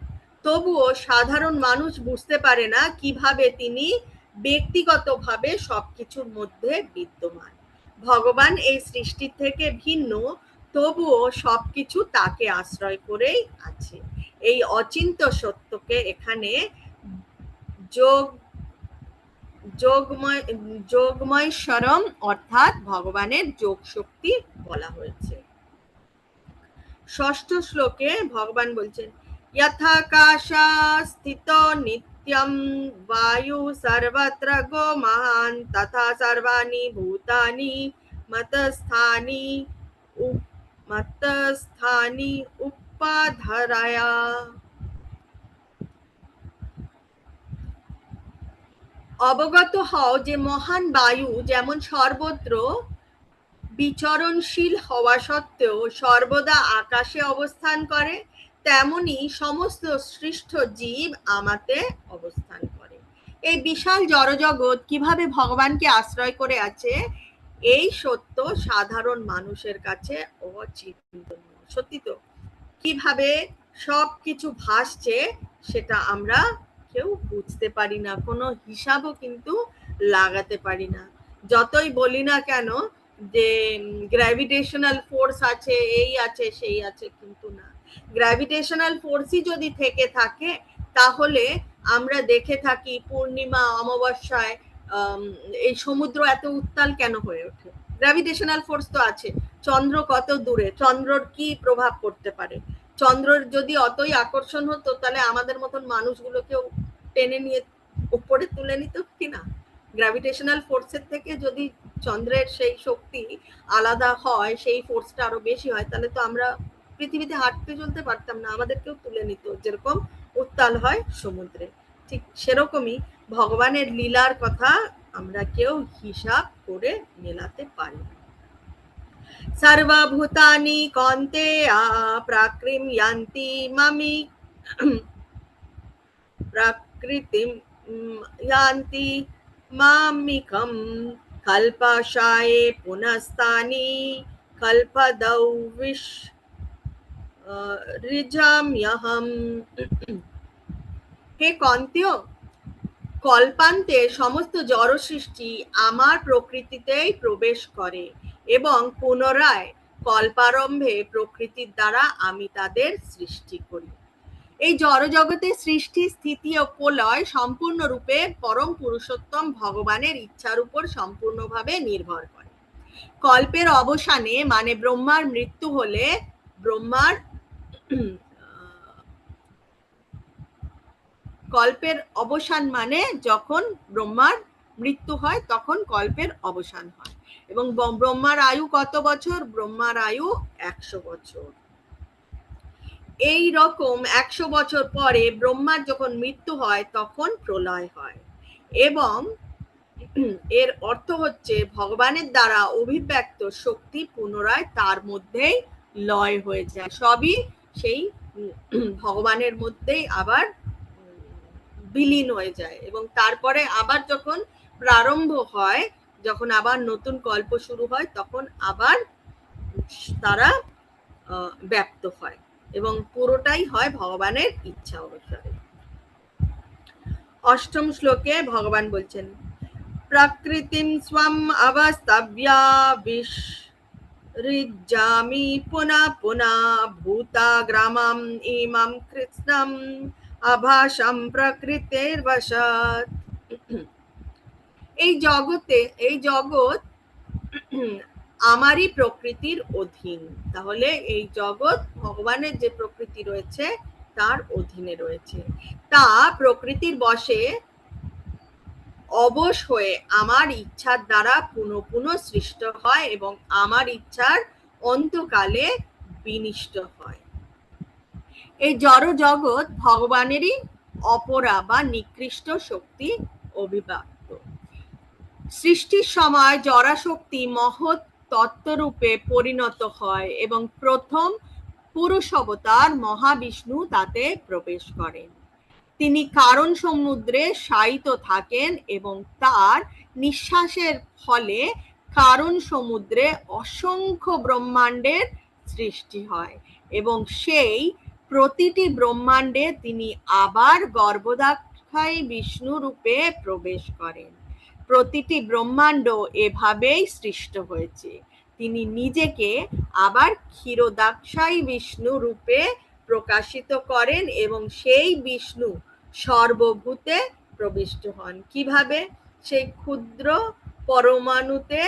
তবুও সাধারণ মানুষ বুঝতে পারে না কিভাবে তিনি ব্যক্তিগতভাবে সবকিছুর মধ্যে বিদ্যমান। ভগবান এই সৃষ্টি থেকে ভিন্ন, তবুও সবকিছু তাকে আশ্রয় করেই আছে। এই অচিন্ত্য সত্যকে এখানে যোগমৈশ্বরম অর্থাৎ ভগবানের যোগ শক্তি বলা হয়েছে। ষষ্ঠ শ্লোকে ভগবান বলছেন, যথাকাশস্থিত নিত্যম বায়ু সর্বত্র গো মহান তথা সর্বাণি ভূতানি মতস্থানি উপাধারয়া। অবগত হও যে মহান বায়ু যেমন সর্বত্র বিচরণশীল হওয়া সত্ত্বেও সর্বদা আকাশে অবস্থান করে, তেমনি সমস্ত সৃষ্ট জীব আমাতে অবস্থান করে। এই বিশাল জড়জগৎ কিভাবে ভগবানকে আশ্রয় করে আছে, এই সত্য সাধারণ মানুষের কাছে অচিন্তনীয়। সত্যি তো, কিভাবে সবকিছু ভাসছে সেটা আমরা কেউ বুঝতে পারি না, কোনো হিসাবও কিন্তু লাগাতে পারি না। যতই বলি না কেন যে গ্র্যাভিটেশনাল ফোর্স আছে, এই আছে সেই আছে, কিন্তু না, গ্র্যাভিটেশনাল ফোর্সই যদি থেকে থাকে তাহলে আমরা দেখে থাকি পূর্ণিমা অমাবস্যায় এই সমুদ্র এত উত্তাল কেন হয়ে ওঠে? গ্র্যাভিটেশনাল ফোর্স তো আছে। চন্দ্র কত দূরে, চন্দ্রর কি প্রভাব পড়তে পারে? চন্দ্রর যদি অতই আকর্ষণ হতো, তাহলে আমাদের মতন মানুষগুলোকেও টেনে নিয়ে উপরে তুলে নিত কিনা? গ্র্যাভিটেশনাল ফোর্সের থেকে যদি চন্দ্রের সেই শক্তি আলাদা হয়, সেই ফোর্সটা আরো বেশি হয়, তাহলে তো আমরা পৃথিবীতে হাঁটতে চলতে পারতাম না, আমাদেরকেও তুলে নিত, যেরকম উত্তাল হয় সমুদ্রে। ঠিক সেরকমই ভগবানের লীলার কথা আমরা কেউ হিসাব করে মেলাতে পারি না। সর্বভূতানি কৌন্তেয়া প্রাকৃতিম ইয়ান্তি মামি প্রকৃতিম ইয়ান্তি মামিকম কল্পাশায়ে পুনস্তানি কল্পদৌ ঋজাম্যহম। হে কন্তেয়, কল্পান্তে সমস্ত জড় সৃষ্টি আমার প্রকৃতিতেই প্রবেশ করে এবং পুনরায় কল্পারম্ভে প্রকৃতির দ্বারা আমি তাদের সৃষ্টি করি। এই জড় জগতের সৃষ্টি, স্থিতি ও প্রলয় সম্পূর্ণরূপে পরম পুরুষোত্তম ভগবানের ইচ্ছার উপর সম্পূর্ণভাবে নির্ভর করে। কল্পের অবসানে মানে ব্রহ্মার মৃত্যু হলে কল্পের অবসান মানে যখন ব্রহ্মার মৃত্যু হয় তখন কল্পের অবসান হয়। এবং ব্রহ্মার আয়ু কত বছর? ব্রহ্মার আয়ু 100 বছর। এই রকম 100 বছর পরে ব্রহ্মার যখন মৃত্যু হয় তখন প্রলয় হয়, এবং এর অর্থ হচ্ছে ভগবানের দ্বারা অভিব্যক্ত শক্তি পুনরায় তার মধ্যেই লয় হয়ে যায়। সবই সেই ভগবানের মধ্যেই আবার বিলীন হয়ে যায়, এবং তারপরে আবার যখন প্রারম্ভ হয়, যখন আবার নতুন কল্প শুরু হয়, তখন আবার তারা ব্যক্ত হয় এবং পুরোটাই হয় ভগবানের ইচ্ছা অনুসারে। অষ্টম শ্লোকে ভগবান বলছেন, প্রকৃতিম স্বম অবস্তব্য বিসৃজামি পুনঃ পুনঃ ভূতাগ্রামম ইমম কৃষ্ণম আভাসম প্রকৃতির বশাৎ। এই জগৎ আমারই প্রকৃতির অধীন। তাহলে এই জগৎ ভগবানের যে প্রকৃতি রয়েছে তার অধীনে রয়েছে। তা প্রকৃতির বশে অবশ হয়ে আমার ইচ্ছার দ্বারা পুনঃ পুনঃ সৃষ্ট হয় এবং আমার ইচ্ছার অন্তকালে বিনষ্ট হয়। এই জড় জগৎ ভগবানেরই অপরা বা নিকৃষ্ট শক্তি অভিব্যক্ত। সৃষ্টির সময় জড়াশক্তি মহৎ তত্ত্বরূপে পরিণত হয় এবং প্রথম পুরুষ অবতার মহাবিষ্ণু তাতে প্রবেশ করেন। তিনি কারণ সমুদ্রে শায়িত থাকেন এবং তার নিঃশ্বাসের ফলে কারণ সমুদ্রে অসংখ্য ব্রহ্মাণ্ডের সৃষ্টি হয় এবং সেই প্রতিটি ব্রহ্মাণ্ডে তিনি আবার গর্ভদাক্ষায়ী বিষ্ণু রূপে প্রবেশ করেন। প্রতিটি ব্রহ্মাণ্ড এভাবেই সৃষ্ট হয়েছে। তিনি নিজেকে আবার ক্ষীরোদাক্ষায়ী বিষ্ণু রূপে প্রকাশিত করেন এবং সেই বিষ্ণু সর্বভূতে প্রবিষ্ট হন। কিভাবে? সেই ক্ষুদ্র পরমাণুতে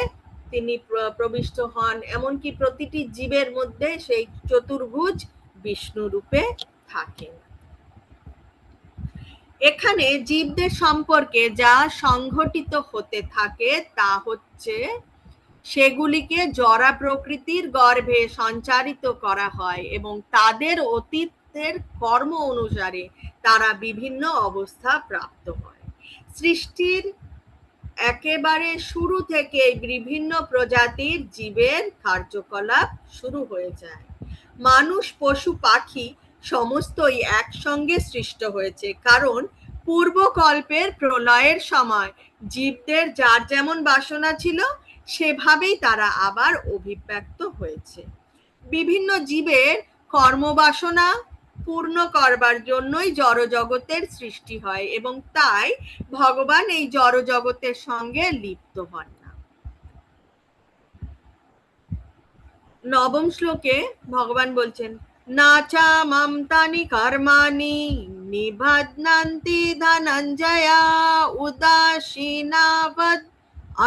তিনি প্রবিষ্ট হন, এমনকি প্রতিটি জীবের মধ্যে সেই চতুর্ভুজ বিষ্ণু রূপে থাকেন। এখানে জীবদের সম্পর্কে যা সংঘটিত হতে থাকে তা হচ্ছে সেগুলিকে জড়া প্রকৃতির গর্ভে সঞ্চারিত করা হয় এবং তাদের অতীতের কর্ম অনুসারে তারা বিভিন্ন অবস্থা প্রাপ্ত হয়। সৃষ্টির একেবারে শুরু থেকে বিভিন্ন প্রজাতির জীবের কার্যকলাপ শুরু হয়ে যায়। মানুষ, পশু, পাখি সমস্তই একসঙ্গে সৃষ্ট হয়েছে, কারণ পূর্বকল্পের প্রলয়ের সময় জীবদের যার যেমন বাসনা ছিল সেভাবেই তারা আবার অভিব্যক্ত হয়েছে। বিভিন্ন জীবের কর্মবাসনা পূর্ণ করবার জন্যই জড়জগতের সৃষ্টি হয় এবং তাই ভগবান এই জড়জগতের সঙ্গে লিপ্ত হন না। নবম শ্লোকে ভগবান বলছেন, নাচা মমতানি কর্মাণি নিবধ্নান্তি ধনঞ্জয়া উদাসীনাবদ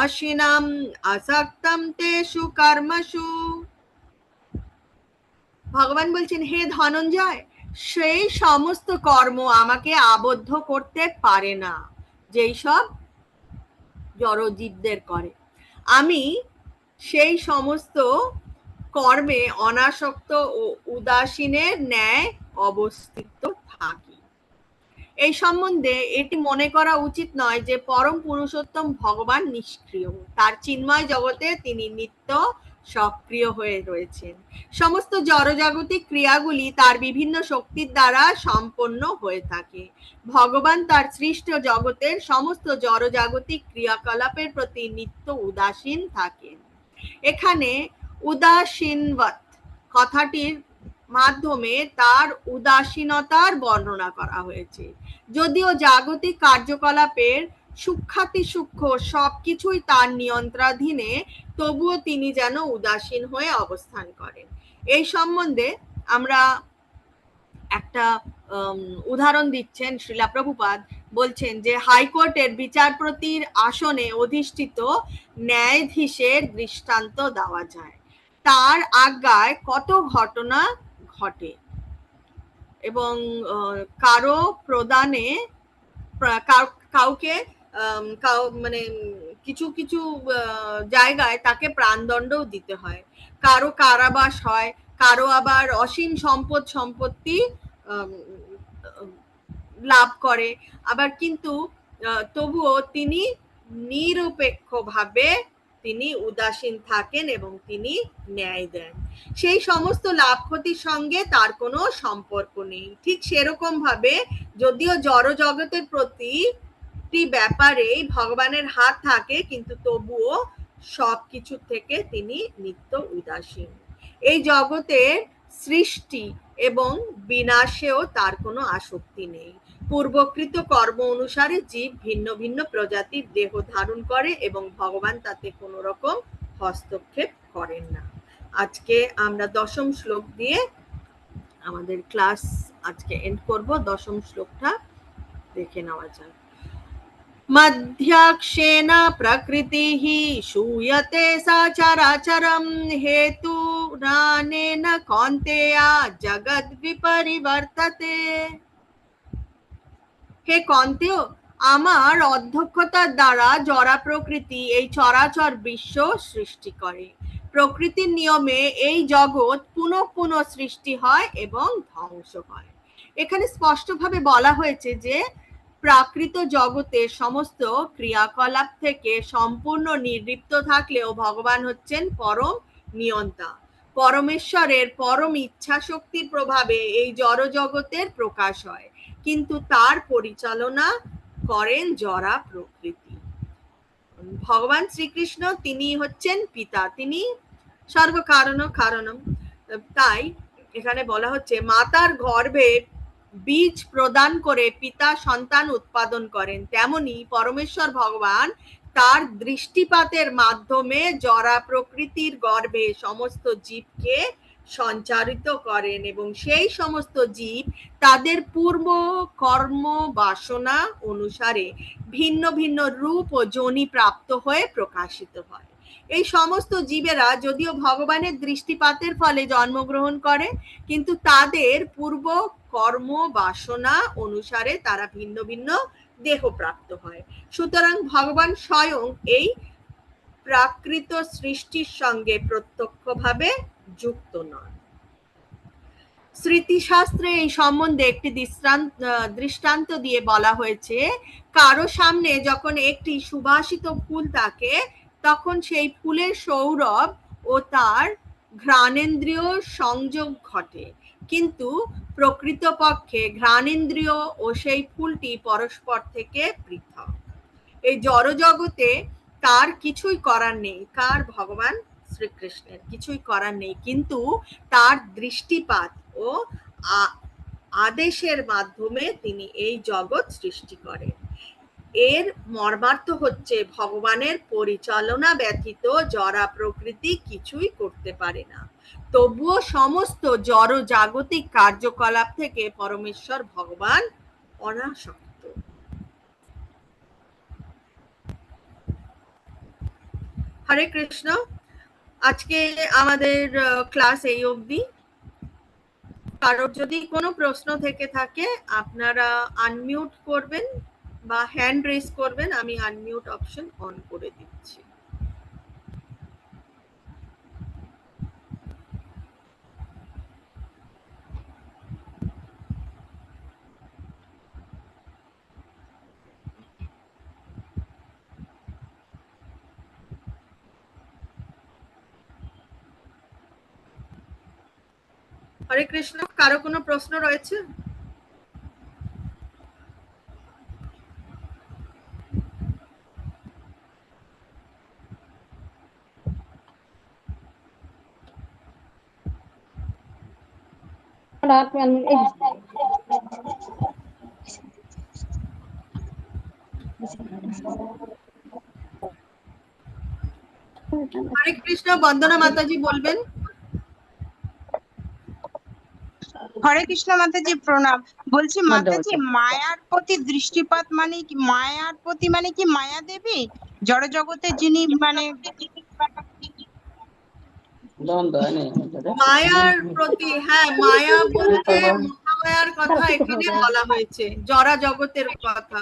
অসীনাম আসক্তম তেষু কর্মসু। ভগবান বলছেন, হে ধনঞ্জয়, সেই সমস্ত কর্ম আমাকে আবদ্ধ করতে পারে না যেই সব জড়জীবদের করে। আমি সেই সমস্ত কর্মে অনাসক্ত ও উদাসীনের ন্যায় অবস্থিত থাকি। এই সম্বন্ধে এটি মনে করা উচিত নয় যে পরম পুরুষোত্তম ভগবান নিষ্ক্রিয়, তার চিন্ময় জগতে তিনি নিত্য সক্রিয় হয়ে রয়েছেন। সমস্ত জড়জাগতিক ক্রিয়াগুলি তার বিভিন্ন শক্তির দ্বারা সম্পন্ন হয়ে থাকে। ভগবান তার সৃষ্ট জগতের সমস্ত জড়জাগতিক ক্রিয়াকলাপের প্রতি নিত্য উদাসীন থাকেন। এখানে উদাসীনবৎ কথাটির মাধ্যমে তার উদাসীনতার বর্ণনা করা হয়েছে। যদিও জাগতিক কার্যকলাপের সূক্ষ্মাতি সূক্ষ্ম সবকিছুই তার নিয়ন্ত্রণাধীনে, তবুও তিনি যেন উদাসীন হয়ে অবস্থান করেন। এই সম্বন্ধে আমরা একটা উদাহরণ দিচ্ছেন শ্রীলা প্রভুপাদ। বলছেন যে হাইকোর্টের বিচারপতির আসনে অধিষ্ঠিত ন্যায়াধীশের দৃষ্টান্ত দেওয়া যায়। তার আজ্ঞায় কত ঘটনা ঘটে এবং কারো প্রদানে কাউকে মানে কিছু কিছু জায়গায় তাকে প্রাণদণ্ডও দিতে হয়, কারো কারাবাস হয়, কারো আবার অসীম সম্পত্তি লাভ করে। আবার কিন্তু তবুও তিনি নিরপেক্ষভাবে তিনি উদাসীন থাকেন এবং তিনি ন্যায় দেন। সেই সমস্ত লাভ ক্ষতির সঙ্গে তার কোনো সম্পর্ক নেই। ঠিক সেরকম ভাবে যদিও জড় জগতের প্রতি ব্যাপারে ভগবানের হাত থাকে, কিন্তু তবুও সবকিছু থেকে তিনি নিত্য উদাসীন। এই জগতের সৃষ্টি এবং বিনাশেও তার কোনো আসক্তি নেই। পূর্বকৃত কর্ম অনুসারে জীব ভিন্ন ভিন্ন প্রজাতির দেহ ধারণ করে এবং ভগবান তাতে কোনো রকম হস্তক্ষেপ করেন না। আজকে আমরা দশম শ্লোক দিয়ে আমাদের ক্লাস আজকে এন্ড করব। দশম শ্লোকটা দেখে নেওয়া যাক। मध्याक्षेण प्रकृतिः श्रूयते सा चराचरं हेतुनानेन कौन्तेय जगद्विपरिवर्तते। হে কন্তেয়, আমার অধ্যক্ষতার দ্বারা জড়া প্রকৃতি এই চরাচর বিশ্ব সৃষ্টি করে। প্রকৃতির নিয়মে এই জগৎ পুনঃ পুনঃ সৃষ্টি হয় এবং ধ্বংস হয়। এখানে স্পষ্টভাবে বলা হয়েছে যে প্রাকৃত জগতের সমস্ত ক্রিয়াকলাপ থেকে সম্পূর্ণ নির্লিপ্ত থাকলেও ভগবান হচ্ছেন পরম নিয়ন্তা। পরমেশ্বরের পরম ইচ্ছা শক্তির প্রভাবে এই জড় জগতের প্রকাশ হয়, কিন্তু তার পরিচালনা করেন জড়া প্রকৃতি। ভগবান শ্রীকৃষ্ণ তিনি হচ্ছেন পিতা, তিনি সর্বকারণ কারণম। তাই এখানে বলা হচ্ছে মাতার গর্ভে বীজ প্রদান করে পিতা সন্তান উৎপাদন করেন, তেমনি পরমেশ্বর ভগবান তার দৃষ্টিপাতের মাধ্যমে জড়া প্রকৃতির গর্ভে সমস্ত জীবকে সঞ্চারিত করেন এবং সেই সমস্ত জীব তাদের পূর্ব কর্ম বাসনা অনুসারে ভিন্ন ভিন্ন রূপ ও যোনি প্রাপ্ত হয়ে প্রকাশিত হয়। এই সমস্ত জীবেরা যদিও ভগবানের দৃষ্টিপাতের ফলে জন্মগ্রহণ করে, কিন্তু তাদের পূর্ব কর্ম বাসনা অনুসারে তারা ভিন্ন ভিন্ন দেহ প্রাপ্ত হয়। সুতরাং ভগবান স্বয়ং এই প্রাকৃত সৃষ্টির সঙ্গে প্রত্যক্ষভাবে যুক্ত নন। স্মৃতিশাস্ত্রে এই সম্বন্ধে একটি দৃষ্টান্ত দিয়ে বলা হয়েছে, কারো সামনে যখন একটি সুবাসিত ফুল থাকে তখন সেই ফুলের সৌরভ ও তার ঘ্রাণেন্দ্রিয় সংযোগ ঘটে, কিন্তু প্রকৃতপক্ষে ঘ্রাণেন্দ্রিয় ও সেই ফুলটি পরস্পর থেকে পৃথক। এই জড় জগতে তার কিছুই করার নেই, কার? ভগবান শ্রীকৃষ্ণের কিছুই করার নেই, কিন্তু তার দৃষ্টিপাত ও আদেশের মাধ্যমে তিনি এই জগৎ সৃষ্টি করেন। এর মর্মার্থ হচ্ছে ভগবানের পরিচালনা ব্যতীত জড়া প্রকৃতি কিছুই করতে পারে না। তবুও সমস্ত জড় জাগতিক কার্যকলাপ থেকে পরমেশ্বর ভগবান অনাসক্ত। হরে কৃষ্ণ। আজকে আমাদের ক্লাস এই অবধি। কারোর যদি কোনো প্রশ্ন থেকে থাকে আপনারা আনমিউট করবেন বা হ্যান্ড রেজ করবেন, আমি আনমিউট অপশন অন করে দিচ্ছি। হরে কৃষ্ণ। কারো কোনো প্রশ্ন রয়েছে? হরে কৃষ্ণ। বন্দনা মাতাজি বলবেন। হরে কৃষ্ণ মাতাজি, প্রণাম। বলছি মাতাজি, মায়ার প্রতি দৃষ্টিপাত মানে কি? মায়ার প্রতি মানে কি মায়া দেবী জড় জগতে যিনি মানে মায়ার প্রতি, হ্যাঁ, মায়া বলতে মহামায়ার কথা এখানে বলা হয়েছে, জড়া জগতের কথা।